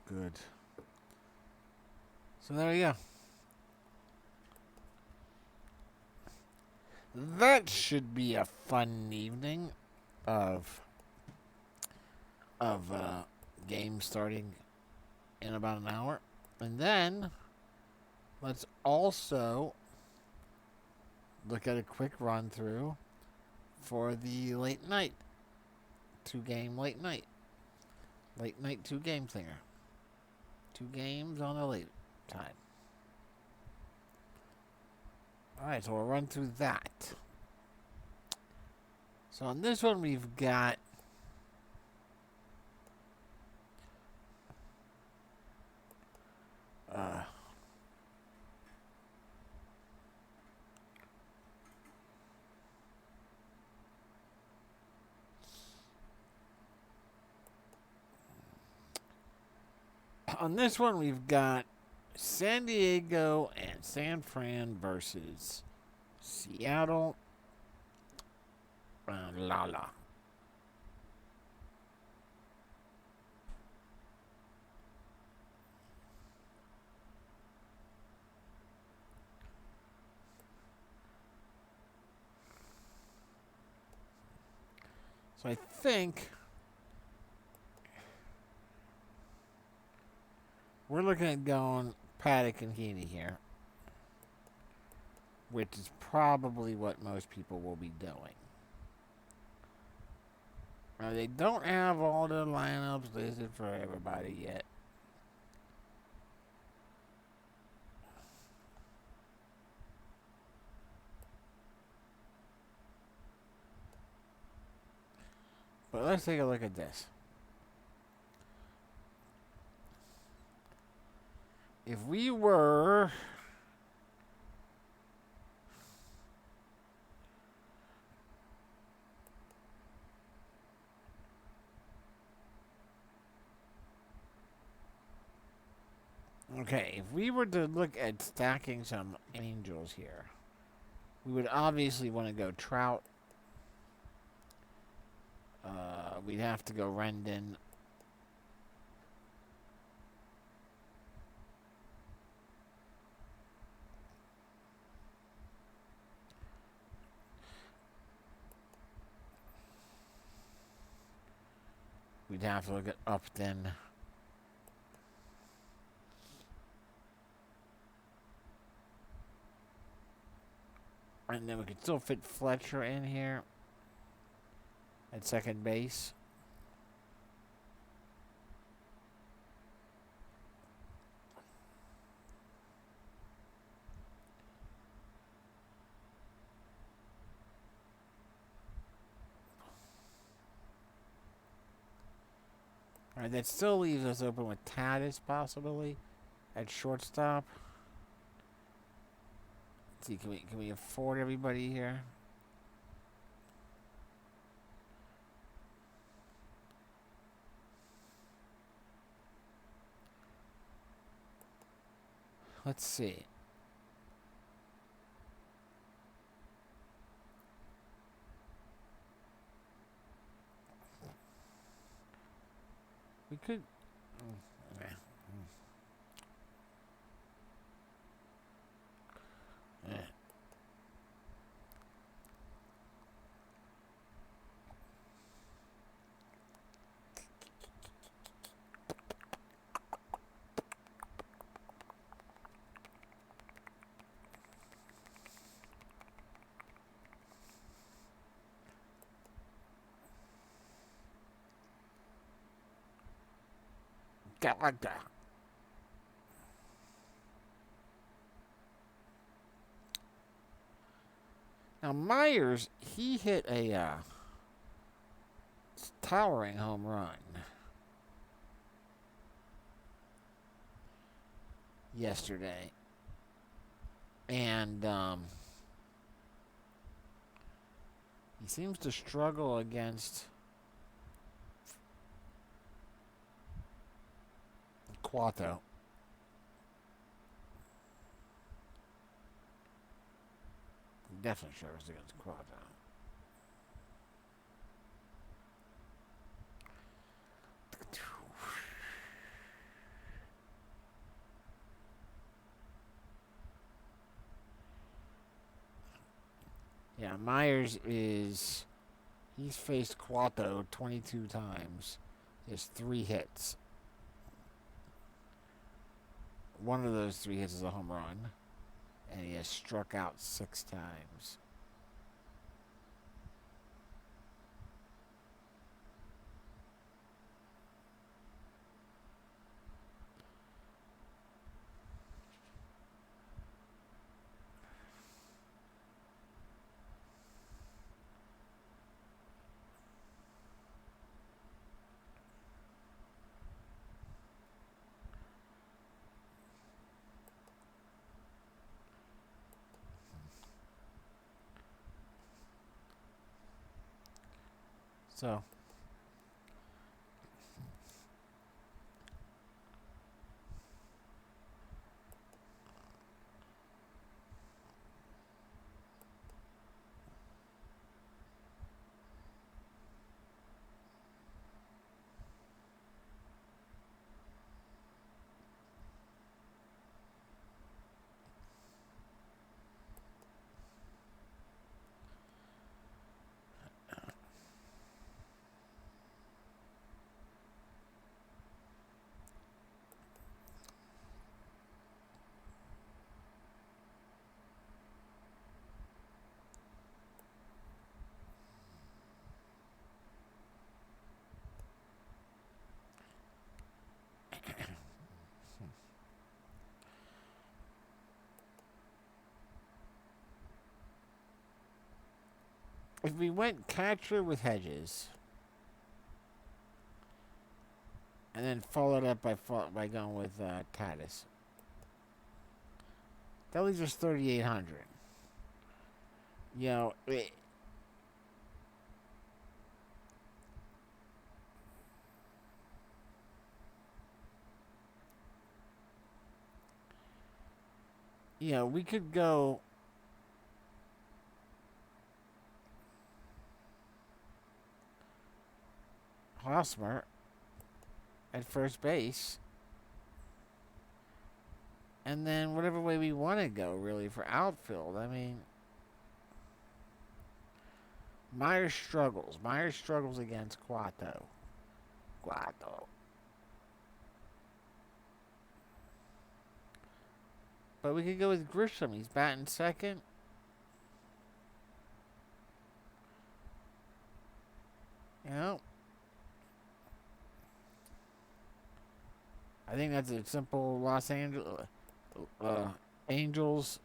Good. So there you go. That should be a fun evening of games starting in about an hour. And then let's also look at a quick run through for the late night. 2-game late night. Late night 2-game thinger. 2 games on a late time. Alright, so we'll run through that. So on this one we've got San Diego and San Fran versus Seattle and Lala. So I think we're looking at going Paddock and Heaney here, which is probably what most people will be doing. Now, they don't have all the lineups listed for everybody yet. But let's take a look at this. If we were if we were to look at stacking some Angels here, we would obviously want to go Trout. We'd have to go Rendon. We'd have to look at Upton. And then we could still fit Fletcher in here at second base. All right, that still leaves us open with Tatis possibly at shortstop. Let's see, can we afford everybody here? Let's see. We could. Get like that. Now Myers, he hit a towering home run yesterday, and he seems to struggle against Cueto. Definitely struggles against Cueto. Yeah, Myers is. He's faced Cueto 22 times. He has 3 hits. One of those 3 hits is a home run. And he has struck out 6 times. So, if we went catcher with Hedges, and then followed up by going with Tatis, that leaves us 3,800. You know, we could go Hosmer at first base, and then whatever way we want to go, really, for outfield. I mean, Myers struggles. Myers struggles against Cueto. But we could go with Grisham. He's batting second. You know, I think that's a simple Los Angeles Angels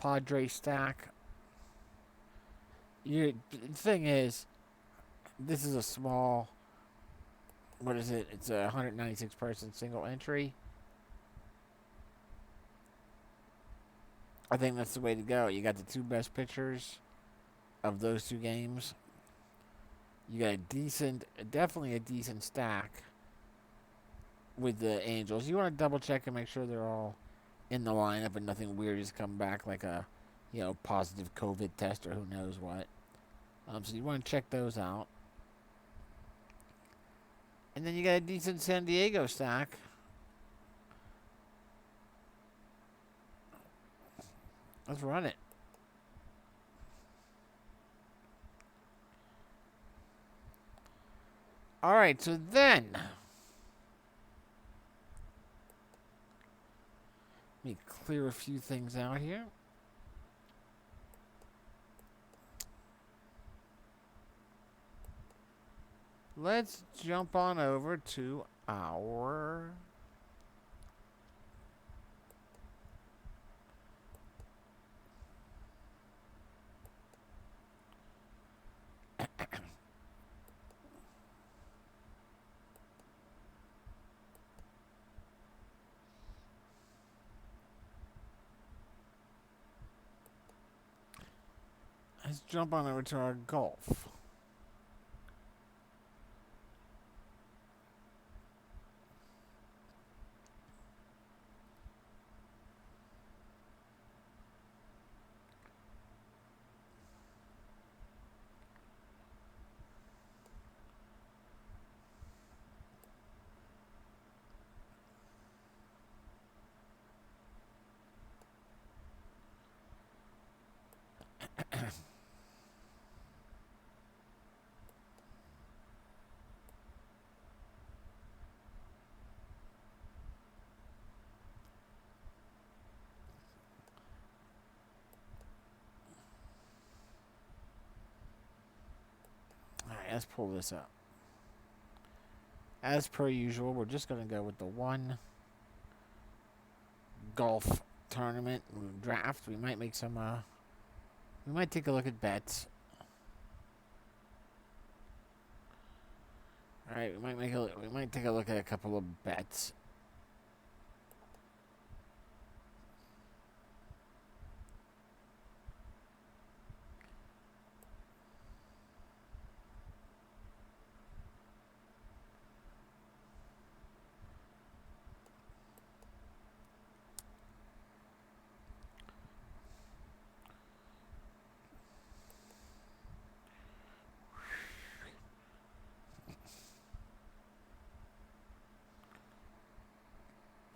Padres stack. The thing is, this is a small. What is it? It's a 196 person single entry. I think that's the way to go. You got the 2 best pitchers of those 2 games. You got definitely a decent stack with the Angels. You want to double check and make sure they're all in the lineup and nothing weird has come back, like a positive COVID test or who knows what. So you want to check those out. And then you got a decent San Diego stack. Let's run it. All right, so then let me clear a few things out here. Let's jump on over to our let's jump on over to our golf. Alright, let's pull this up. As per usual, we're just going to go with the one golf tournament draft. We might make some, we might take a look at bets. Alright, we might take a look at a couple of bets.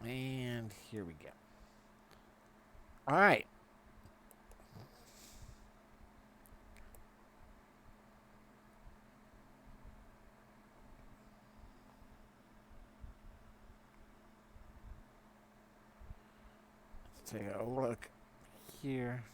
And here we go. All right. Let's take a look here.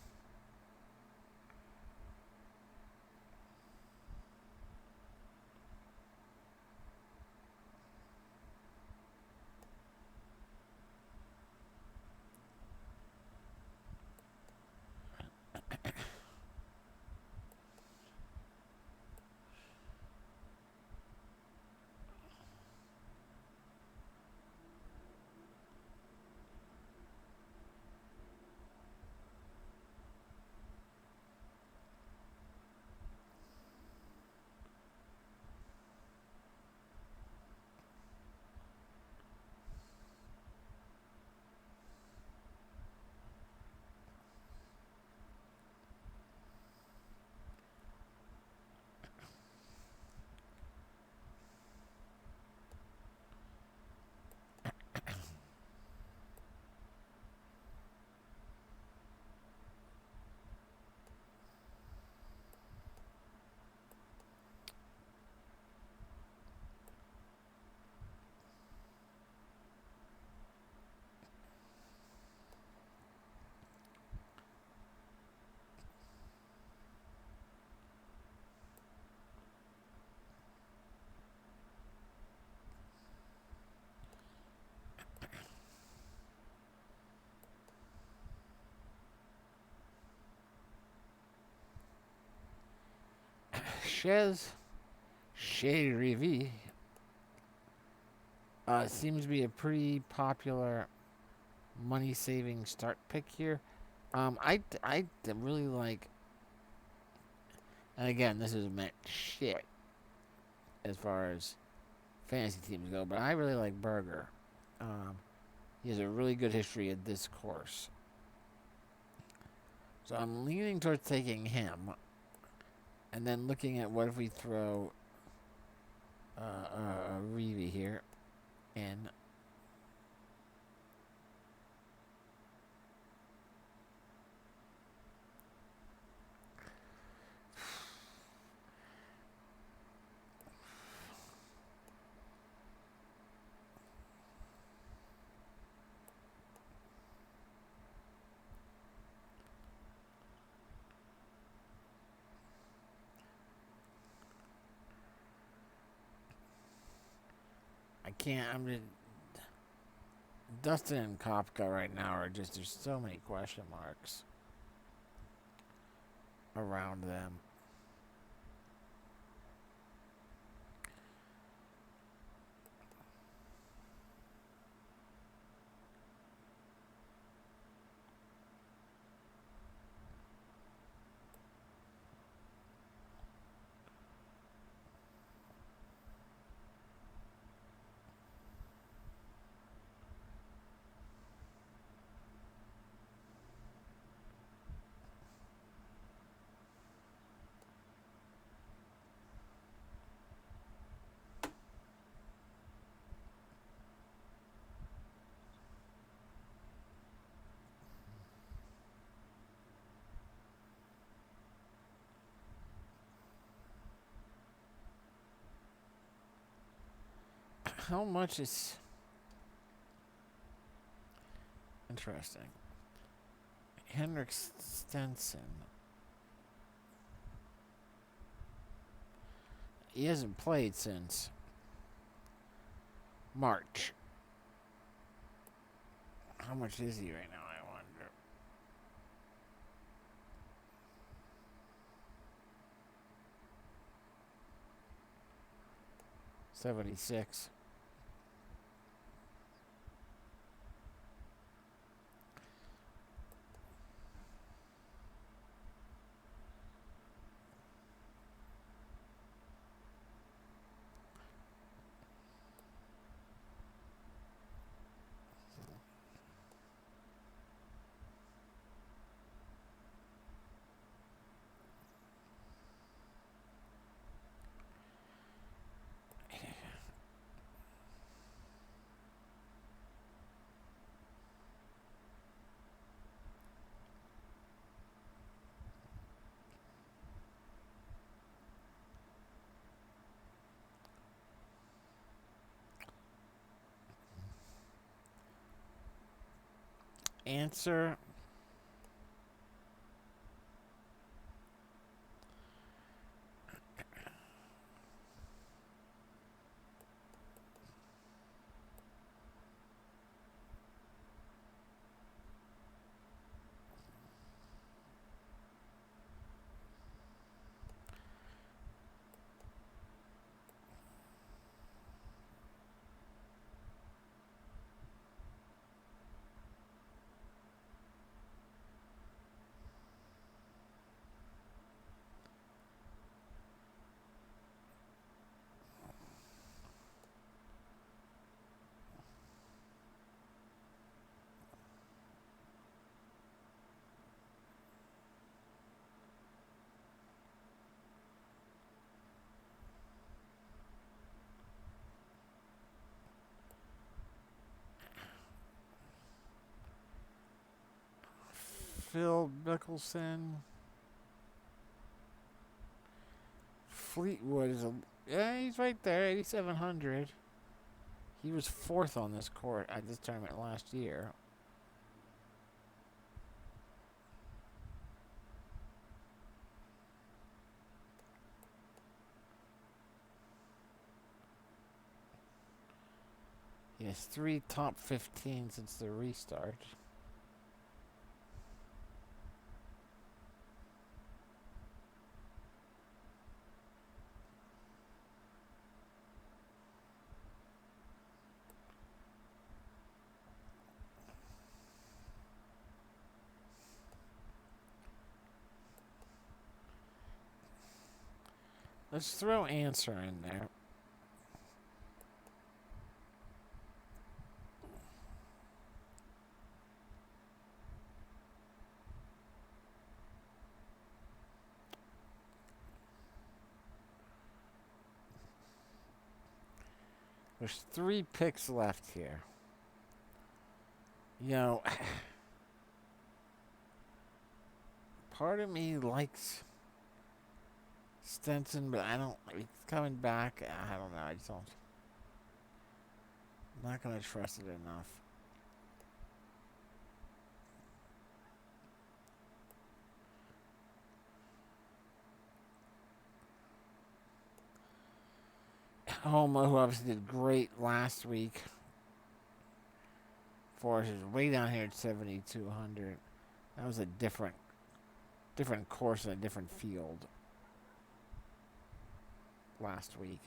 Chez Rivi seems to be a pretty popular money-saving start pick here. I really like, and again, this is meant shit as far as fantasy teams go, but I really like Berger. He has a really good history at this course. So I'm leaning towards taking him, and then looking at what if we throw Reevy here in. I can't. I'm just Dustin and Kopka right now are just there's so many question marks around them. How much is interesting? Henrik Stenson. He hasn't played since March. How much is he right now, I wonder? $76. Answer. Phil Mickelson. Fleetwood is yeah, he's right there, 8,700. He was fourth on this court at this tournament last year. He has 3 top 15 since the restart. Let's throw Answer in there. There's 3 picks left here. You know, part of me likes Stenson, but I don't. He's coming back. I don't know. I just don't. I'm not gonna trust it enough. Homa, who obviously did great last week for us, is way down here at 7,200. That was a different course and a different field last week.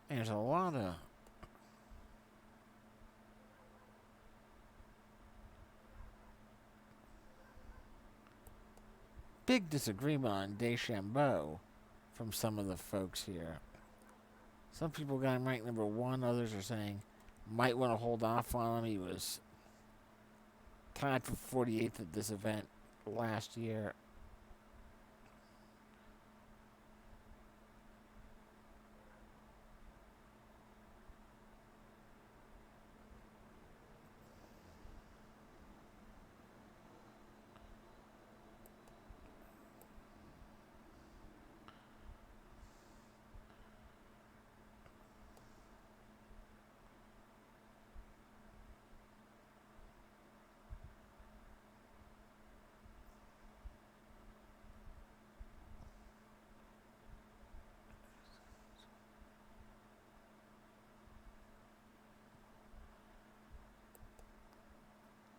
there's a lot of big disagreement on Deschambeau from some of the folks here. Some people got him ranked number one. Others are saying might want to hold off on him. He was tied for 48th at this event last year.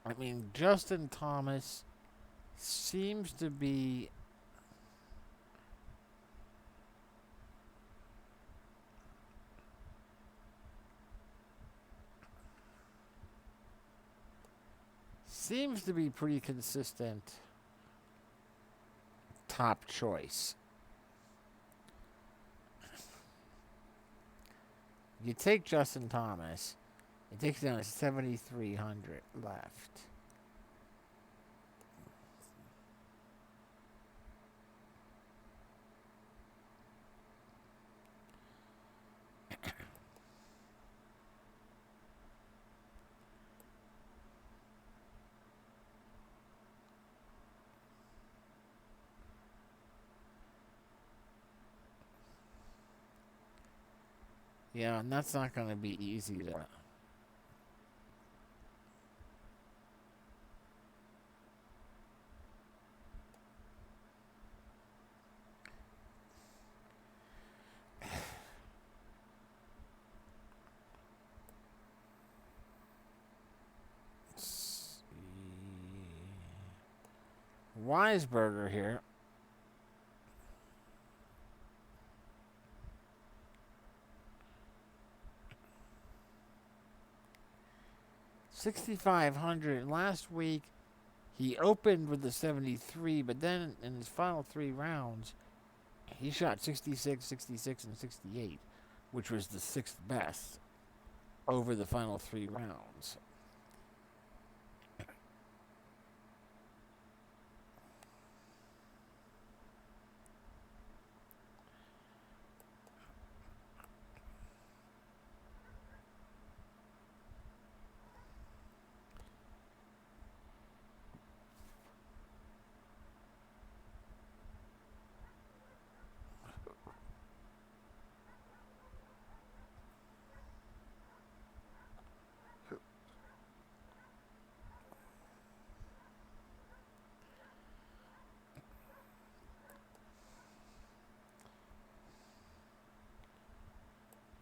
I mean, Justin Thomas seems to be pretty consistent top choice. You take Justin Thomas, it takes down to 7,300 left. Yeah, and that's not going to be easy to. Weisberger here. $6,500 last week. He opened with the 73, but then in his final three rounds, he shot 66, 66, and 68, which was the sixth best over the final three rounds.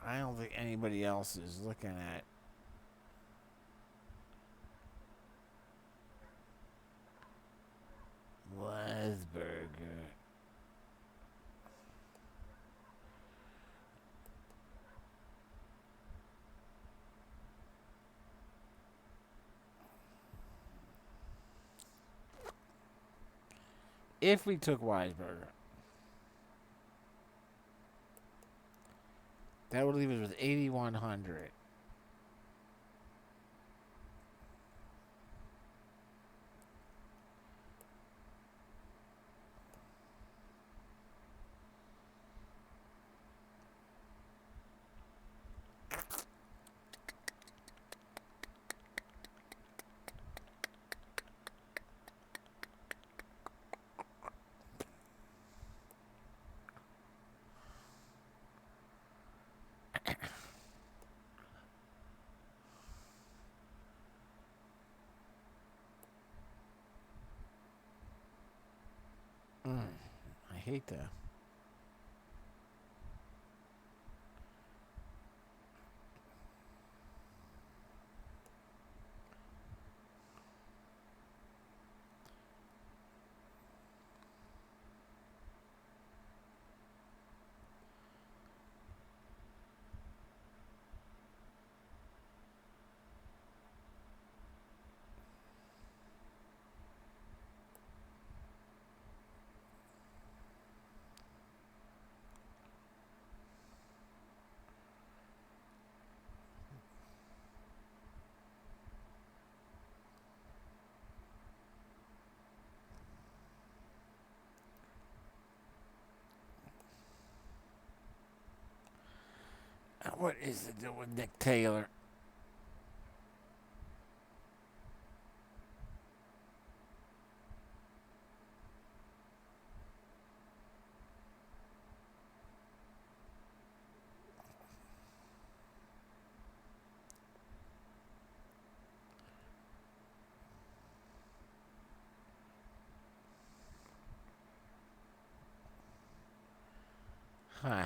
I don't think anybody else is looking at Weisberger. If we took Weisberger, that would leave us with 8,100. I hate that. What is the deal with Nick Taylor? Huh.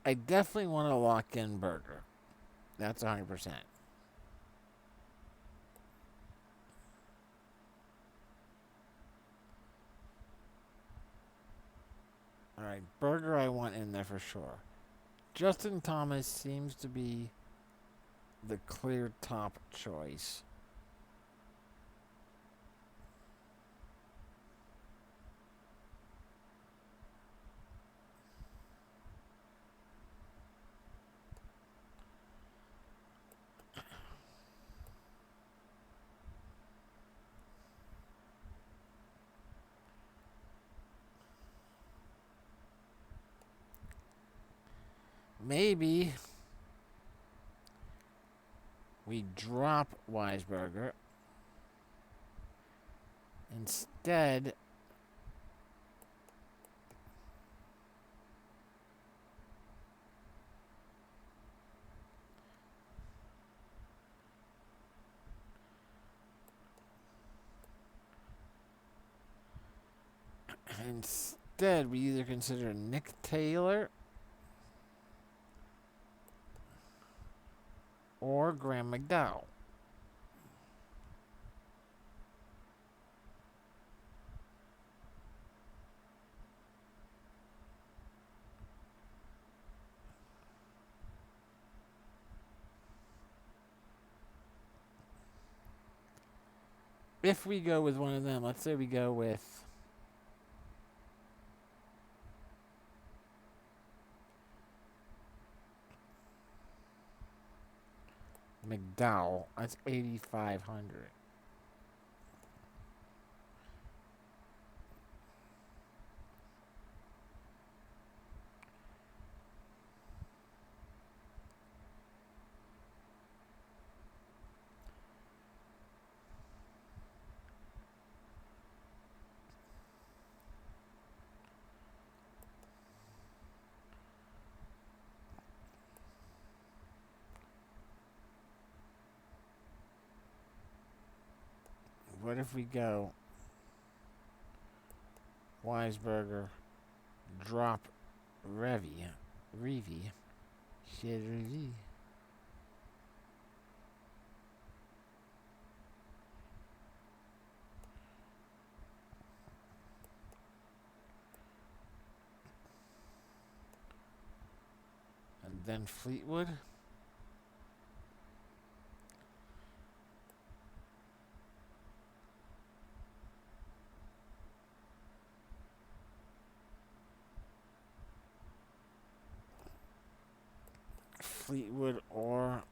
I definitely want to lock in Burger. That's 100%. All right, Burger I want in there for sure. Justin Thomas seems to be the clear top choice. Maybe we drop Weisberger. Instead, we either consider Nick Taylor or Graham McDowell. If we go with one of them, let's say we go with McDowell, that's 8,500. What if we go Weisberger, drop Reeve, shit Reeve, and then Fleetwood? Fleetwood or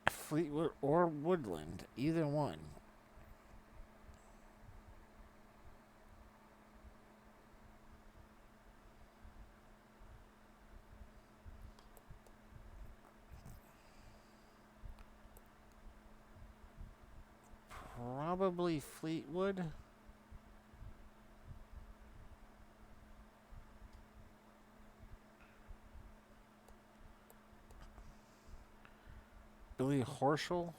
Fleetwood or Woodland, either one. Probably Fleetwood. Billy Horschel.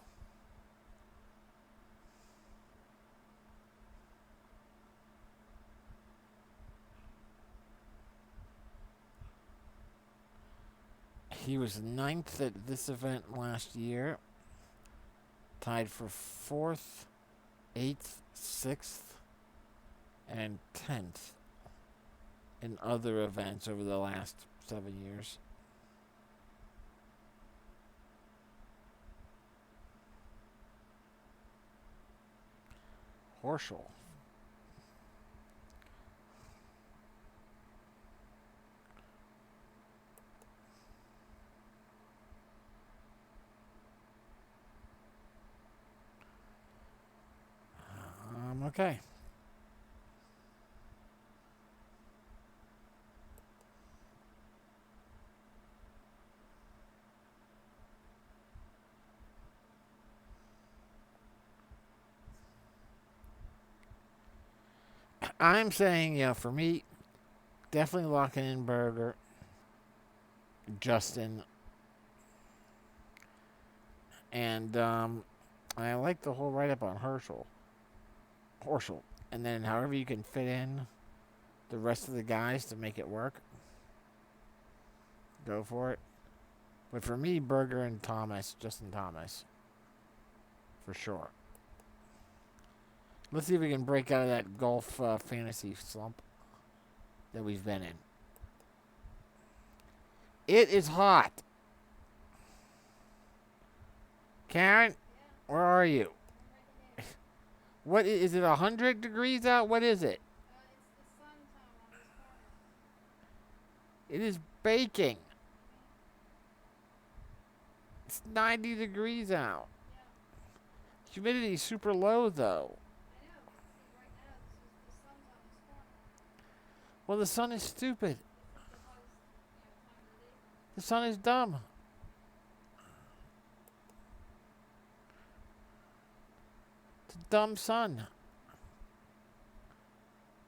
He was ninth at this event last year. Tied for 4th, 8th, 6th, and 10th in other events over the last 7 years. Horschel. Okay. I'm saying, yeah, for me, definitely locking in Berger, Justin, and I like the whole write up on Horschel, and then however you can fit in the rest of the guys to make it work, go for it. But for me, Berger and Thomas, Justin Thomas, for sure. Let's see if we can break out of that golf fantasy slump that we've been in. It is hot. Karen, where are you? What is it? 100 degrees out? What is it? It is baking. It's 90 degrees out. Humidity is super low though. Well, the sun is stupid. The sun is dumb. It's a dumb sun.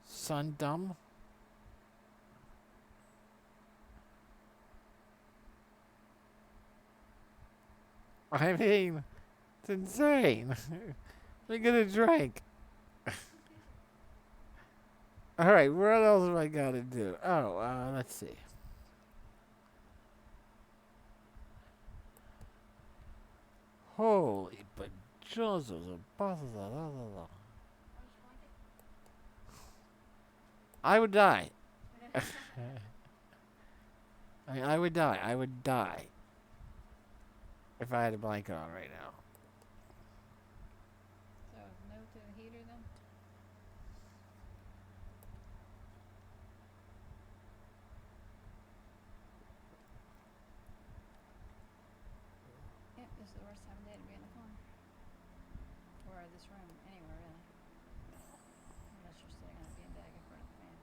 Sun dumb. I mean, it's insane. Let me get a drink. All right, what else have I got to do? Oh, let's see. Holy bejesus. I would die. I would die. I would die if I had a blanket on right now. So no to the heater then? Yep, this is the worst time of day to be in the car. Or this room, anywhere really. Unless you're sitting on a beanbag in front of the fan.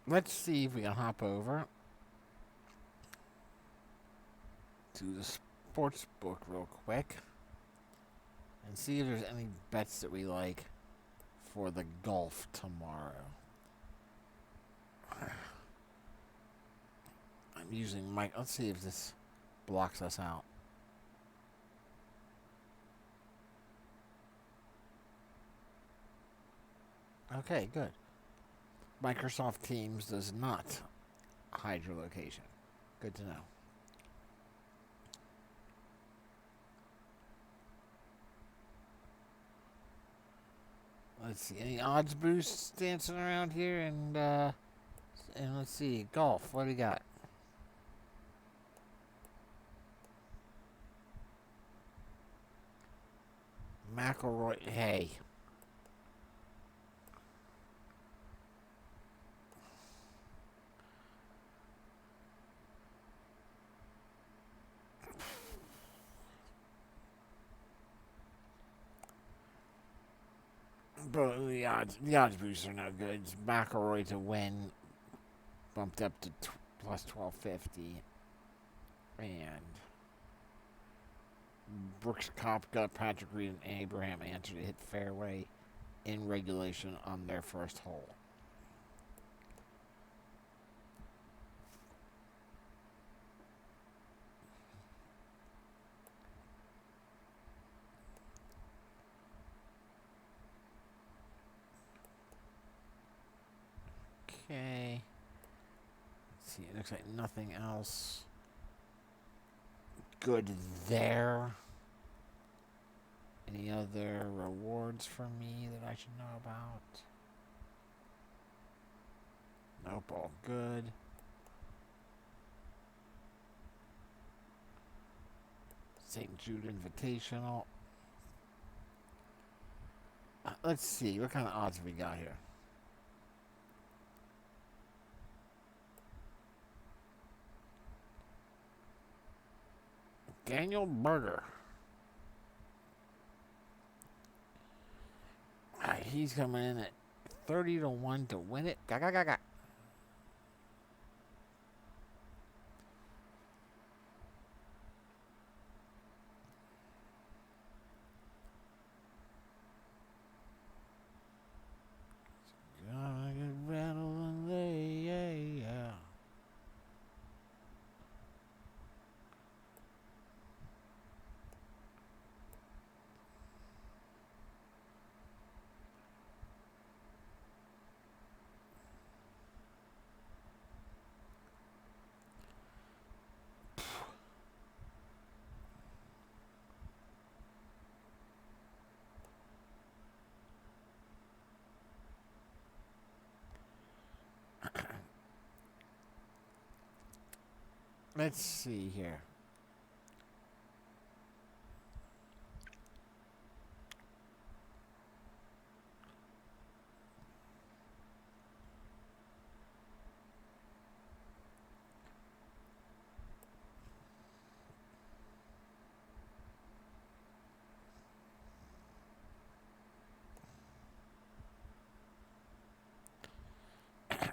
let's see if we can hop over to the sports book real quick and see if there's any bets that we like for the golf tomorrow. I'm using Mike. Let's see if this blocks us out. Okay, good. Microsoft Teams does not hide your location. Good to know. Let's see, any odds boosts dancing around here, and let's see, golf. What do we got? McIlroy. Hey. But the odds boosts are no good. It's McIlroy to win bumped up to plus 1250, and Brooks Koepka, Patrick Reed, and Abraham Ancer to hit fairway in regulation on their first hole. Okay. Let's see. It looks like nothing else good there. Any other rewards for me that I should know about? Nope, all good. St. Jude Invitational. Let's see. What kind of odds have we got here? Daniel Berger. He's coming in at 30 to 1 to win it. Ga. Gonna get rattled and yeah. Let's see here.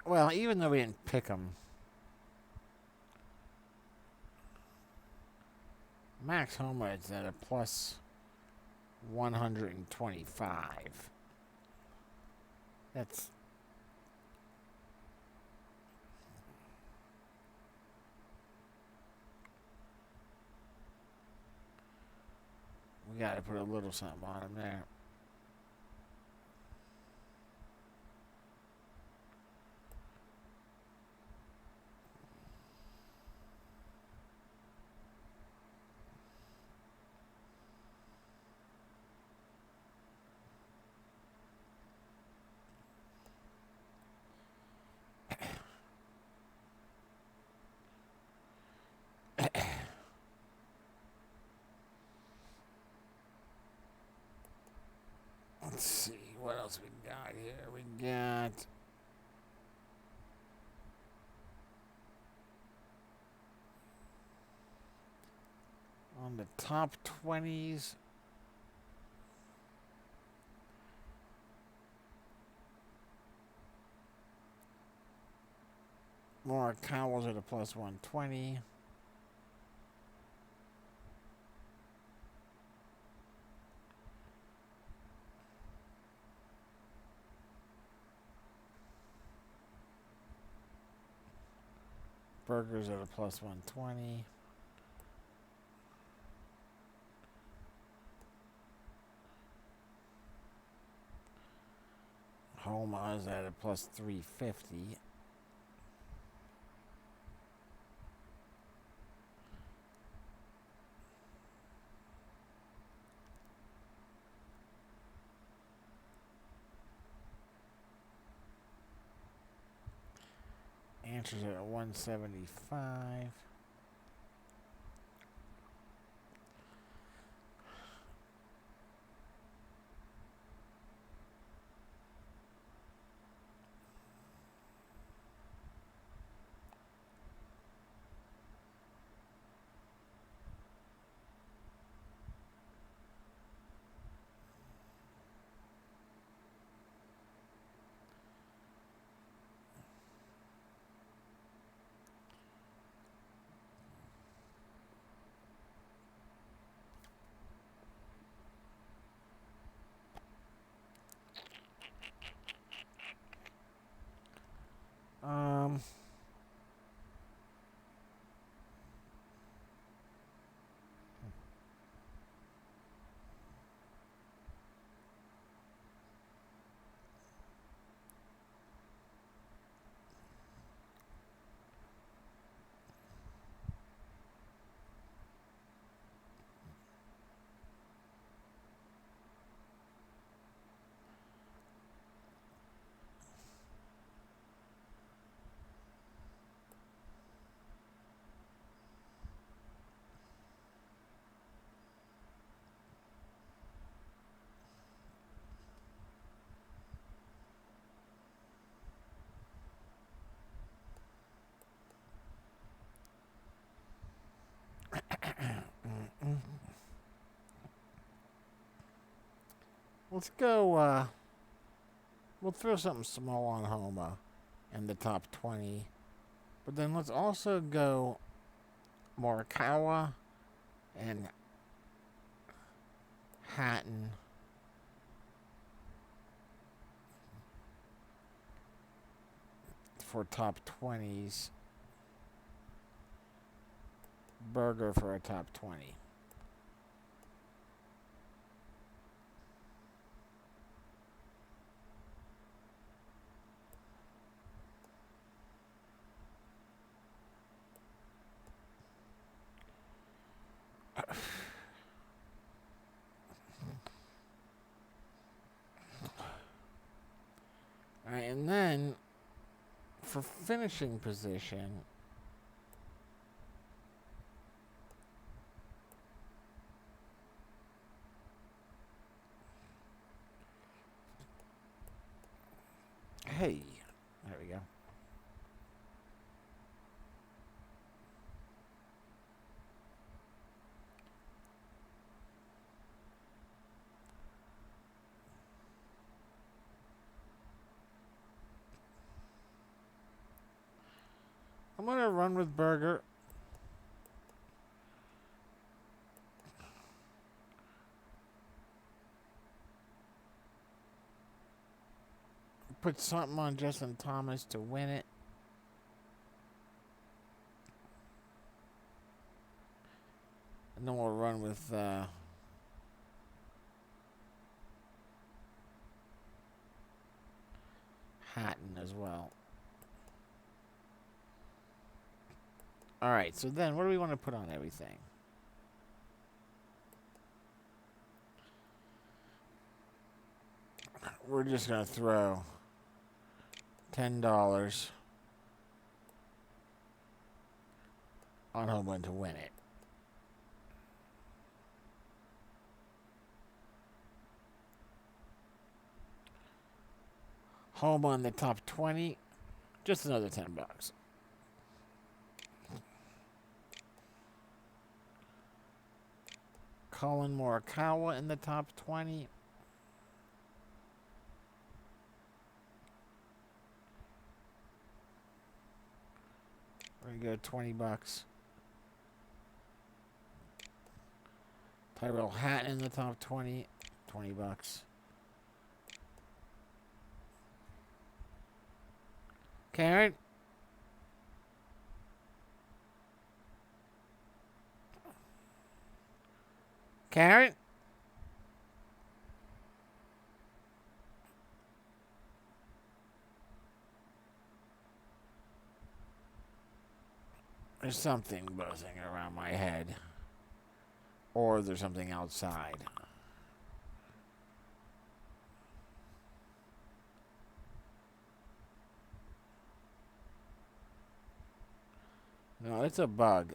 Well, even though we didn't pick him, Max Homa is at a plus 125. That's we got to put a little something on him there. Let's see what else we got here. We got on the top 20s. Morikawa's at a plus 120. Burgers at a plus 120. Homa's at a plus 350. Answers at a 175. Um, let's go. We'll throw something small on Homa in the top 20. But then let's also go Morikawa and Hatton for top 20s. Berger for a top 20. All right, and then for finishing position, hey, there we go. I'm going to run with Berger. Put something on Justin Thomas to win it. And then we'll run with Hatton as well. All right, so then what do we want to put on everything? We're just going to throw $10 on Homa to win it. Homa in the top 20, just another $10. Colin Morikawa in the top 20. We go $20. Tyrell Hatton in the top 20. $20. Karen? Karen? There's something buzzing around my head. Or there's something outside. No, it's a bug.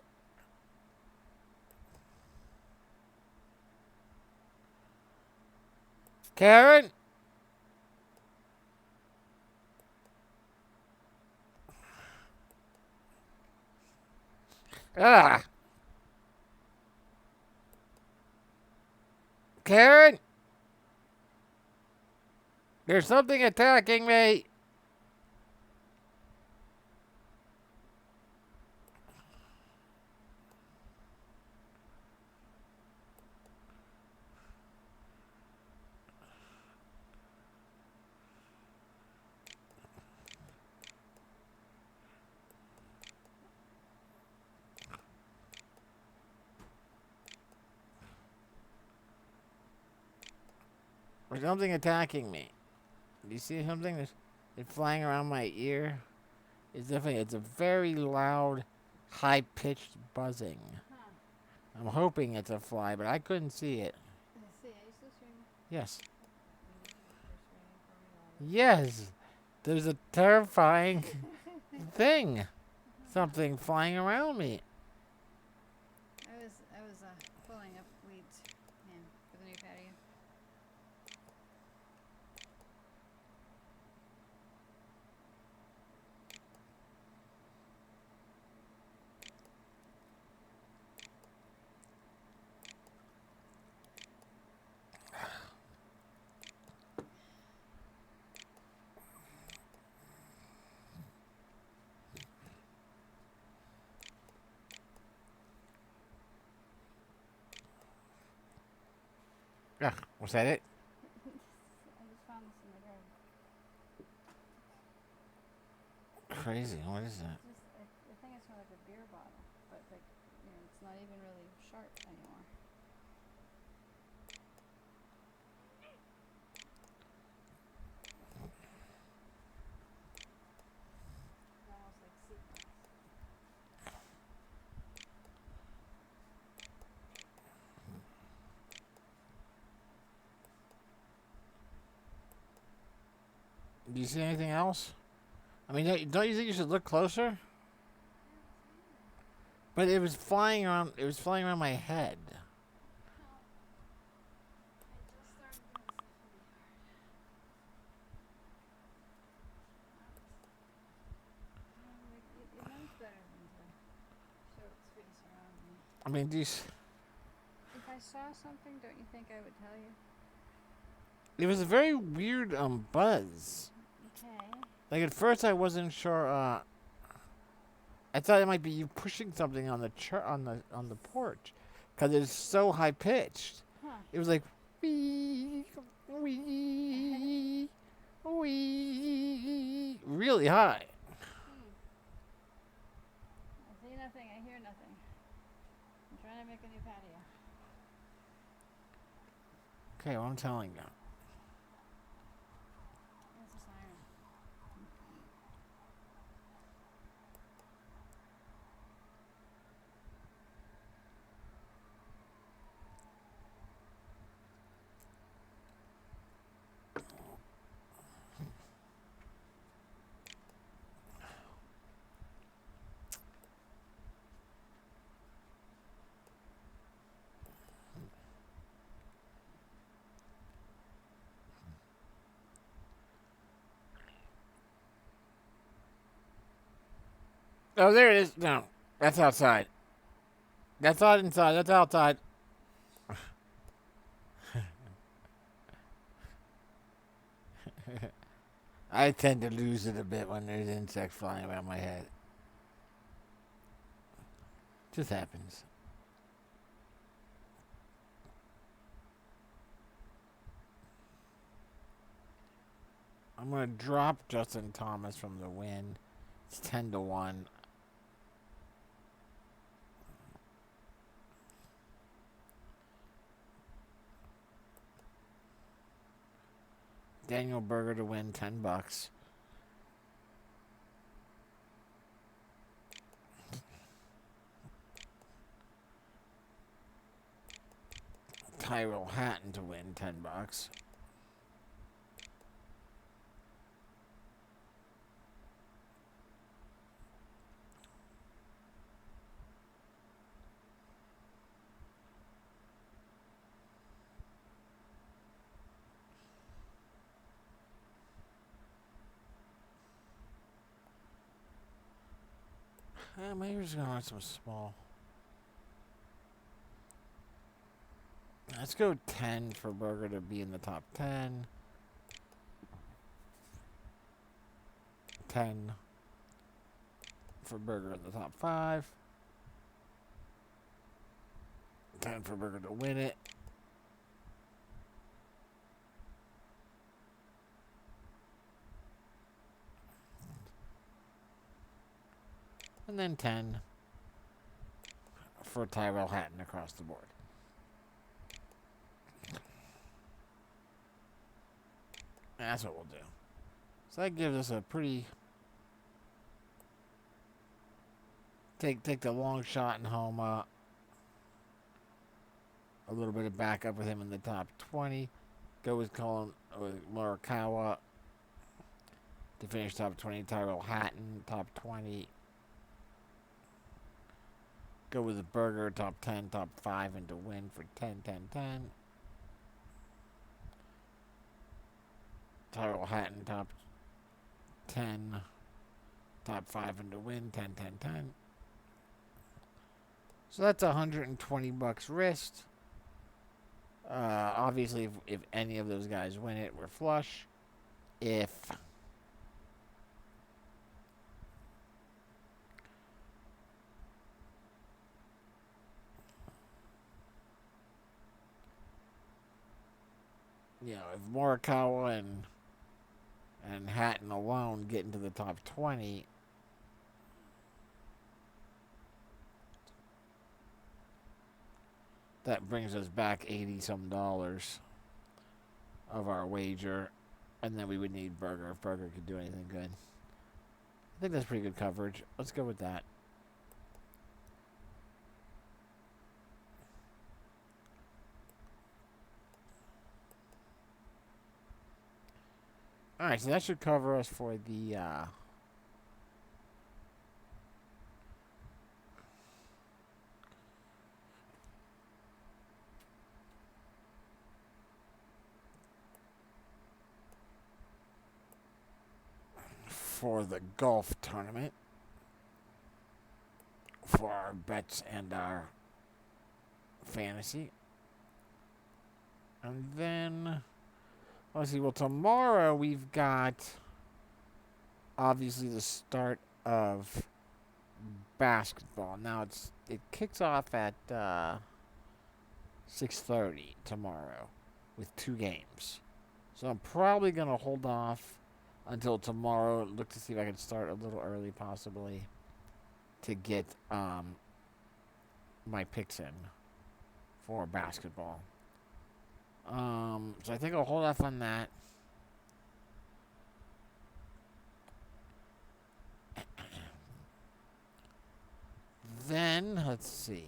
Karen? Ah! Karen? There's something attacking me. There's something attacking me. Do you see something? It's flying around my ear. It's a very loud, high-pitched buzzing. Huh. I'm hoping it's a fly, but I couldn't see it. Let's see. Are you still streaming? Yes. You're streaming for me live. Yes. There's a terrifying thing. Something flying around me. I was pulling up weeds. Yeah, for the new patio. Ah, was that it? I just found this in the garden. Crazy. What is that? I think it's from like a beer bottle, but like, it's not even really sharp anymore. It's almost like sequins. Do you see anything else? I mean, don't you think you should look closer? But it was flying around. It was flying around my head. It knows better than to show its face around me. I mean, these. If I saw something, don't you think I would tell you? It was a very weird buzz. Okay. Like at first, I wasn't sure. I thought it might be you pushing something on the on the porch, because it's so high pitched. Huh. It was like wee, wee, wee, really high. I see nothing. I hear nothing. I'm trying to make a new patio. Okay, well I'm telling you. That's a siren. Oh, there it is. No, that's outside. That's not inside. That's outside. I tend to lose it a bit when there's insects flying around my head. Just happens. I'm gonna drop Justin Thomas from the win. It's 10-1. Daniel Berger to win, $10. Tyrell Hatton to win, $10. Maybe we're just gonna run some small. Let's go 10 for Berger to be in the top 10. 10 for Berger in the top 5. 10 for Berger to win it. And then 10 for Tyrell Hatton across the board. That's what we'll do. So that gives us a pretty... Take the long shot in Homa. A little bit of backup with him in the top 20. Go with Colin with Morikawa to finish top 20. Tyrell Hatton, top 20. Go with the Berger, top 10, top 5, and to win for 10, 10, 10. Tyrell Hatton, top 10, top 5, and to win 10, 10, 10. So that's $120 wrist. Obviously, if any of those guys win it, we're flush. If if Morikawa and Hatton alone get into the top 20, that brings us back $80-some of our wager, and then we would need Berger if Berger could do anything good. I think that's pretty good coverage. Let's go with that. All right, so that should cover us for the golf tournament for our bets and our fantasy. And then let's see. Well, tomorrow we've got obviously the start of basketball. Now it kicks off at 6:30 tomorrow with 2 games. So I'm probably gonna hold off until tomorrow. Look to see if I can start a little early, possibly, to get my picks in for basketball. So I think I'll hold off on that. Then, let's see.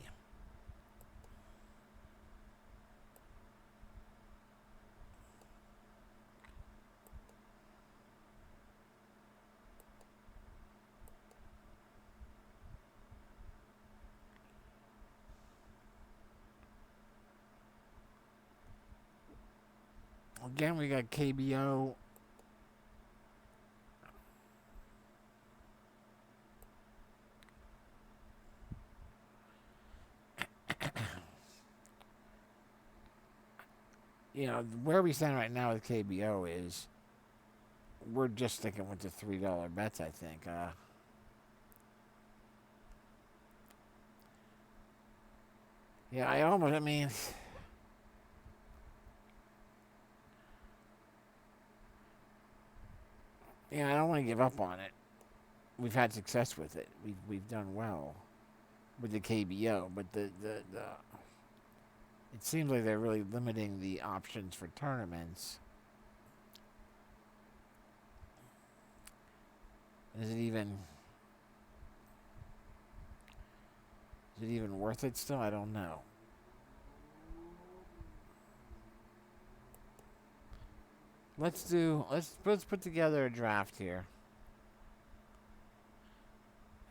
Again, we got KBO. Where we stand right now with KBO is we're just sticking with the $3 bets, I think. Yeah, I mean, yeah, I don't want to give up on it. We've had success with it. We've done well with the KBO, but the it seems like they're really limiting the options for tournaments. Is it even worth it still? I don't know. Let's put together a draft here.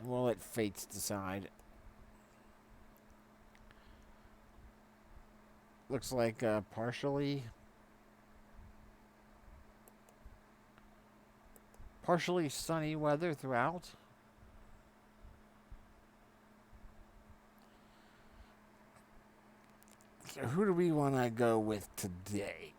And we'll let fates decide. Looks like partially sunny weather throughout. So who do we want to go with today?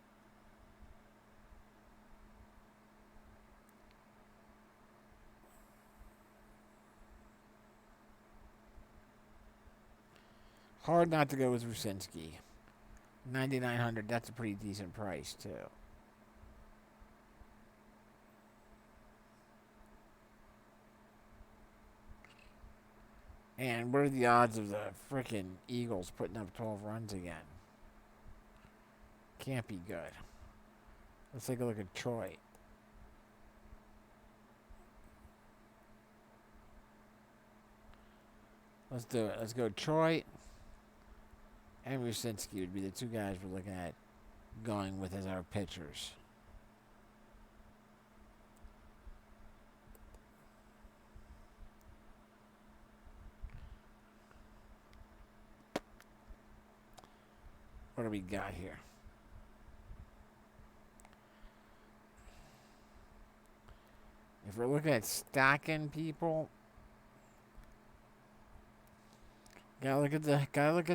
Hard not to go with Rusinski. 9,900. That's a pretty decent price too. And what are the odds of the frickin' Eagles putting up 12 runs again? Can't be good. Let's take a look at Troy. Let's do it. Let's go Troy and Rusinski would be the two guys we're looking at going with as our pitchers. What do we got here? If we're looking at stacking people, gotta look at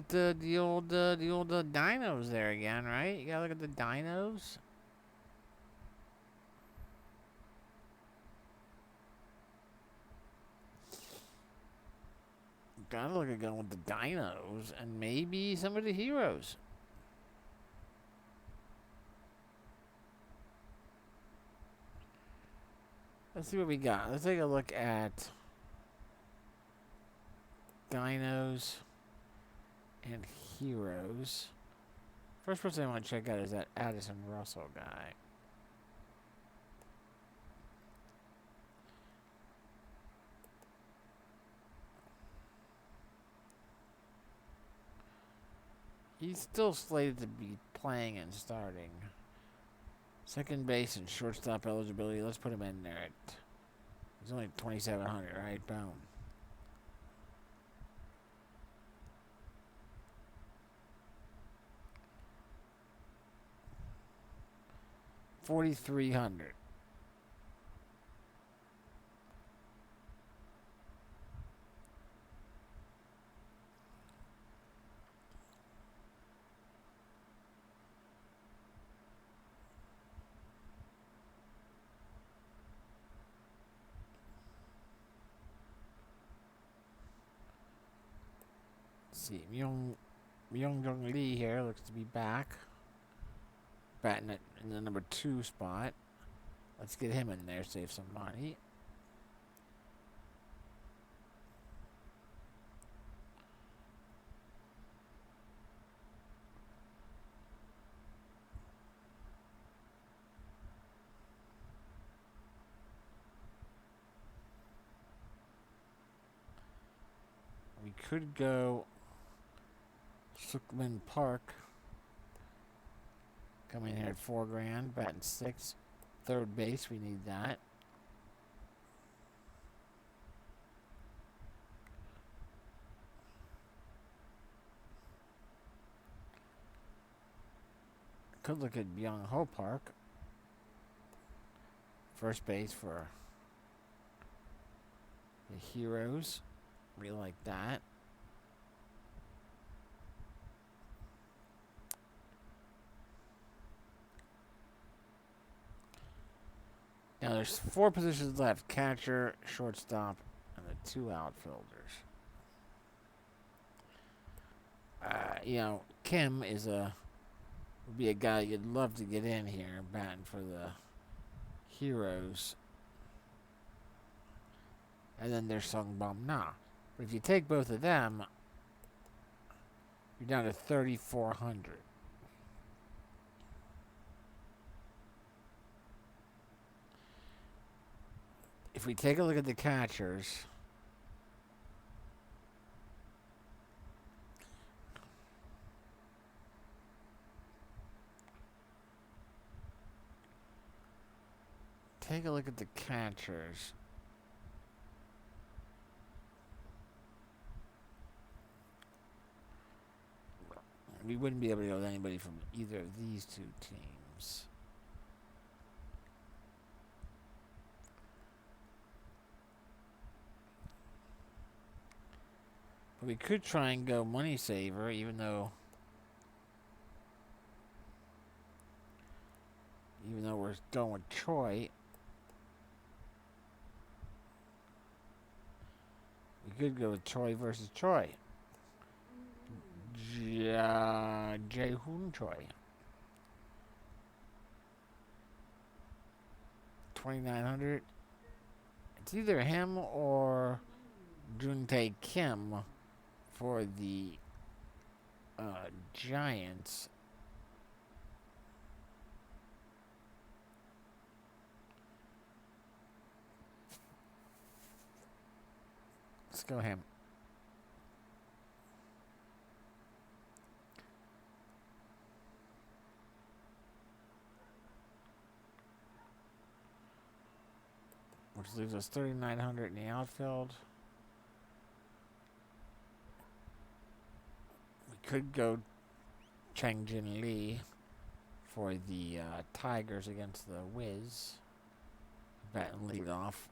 the old dinos there again, right? You gotta look at the dinos. Gotta look at going with the dinos and maybe some of the heroes. Let's see what we got. Let's take a look at dinos and heroes. First person I want to check out is that Addison Russell guy. He's still slated to be playing and starting. Second base and shortstop eligibility. Let's put him in there. He's only 2,700, right? Boom. $4,300. See, Myung Jung Lee here looks to be back. Batting it in the number 2 spot. Let's get him in there, save some money. We could go Sukman Park. Coming here at $4,000, batting 6. Third base, we need that. Could look at Byung Ho Park. First base for the Heroes. Really like that. Now there's 4 positions left. Catcher, shortstop, and the 2 outfielders. You know, Kim would be a guy you'd love to get in here batting for the Heroes. And then there's Sung Bum Na. But if you take both of them, you're down to 3,400. If we take a look at the catchers, we wouldn't be able to go with anybody from either of these two teams. But we could try and go Money Saver, even though we're going with Troy. We could go with Troy versus Troy. Jae-hoon Choi. 2,900. It's either him or Juntae Kim for the Giants. Let's go him. Which leaves us 3,900 in the outfield. We could go Chang Jin Lee for the Tigers against the Wiz. Bat and lead off.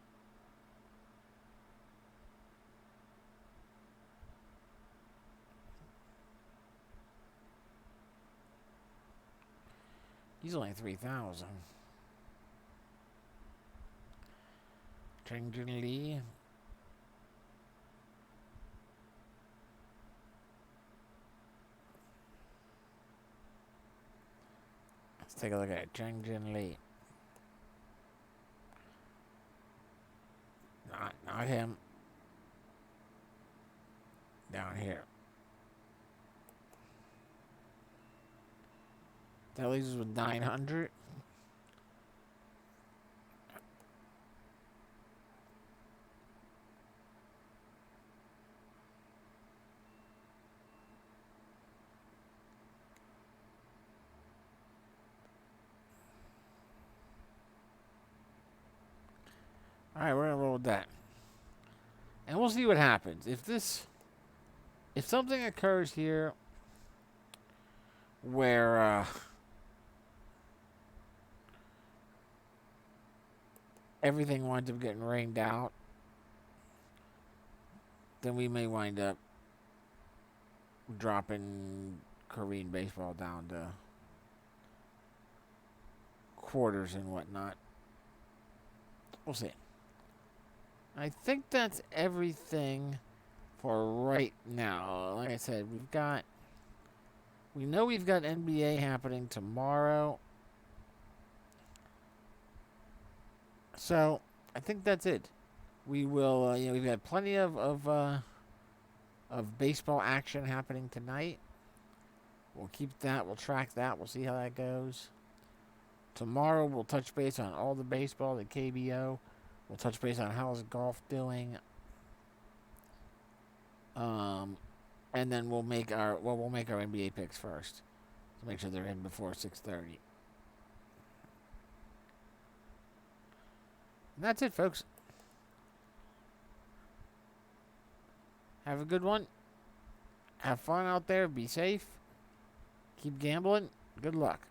He's only 3,000. Chang Jin Lee. Let's take a look at it. Chang Jin Lee. Not him. Down here. That leaves us with 900. All right, we're gonna roll with that, and we'll see what happens. If something occurs here where everything winds up getting rained out, then we may wind up dropping Korean baseball down to quarters and whatnot. We'll see. I think that's everything for right now. Like I said, we know we've got NBA happening tomorrow. So I think that's it. We will, we've got plenty of baseball action happening tonight. We'll keep that. We'll track that. We'll see how that goes. Tomorrow we'll touch base on all the baseball, the KBO. We'll touch base on how's golf doing. And then we'll make our NBA picks first to make sure they're in before 6:30. And that's it, folks. Have a good one. Have fun out there. Be safe. Keep gambling. Good luck.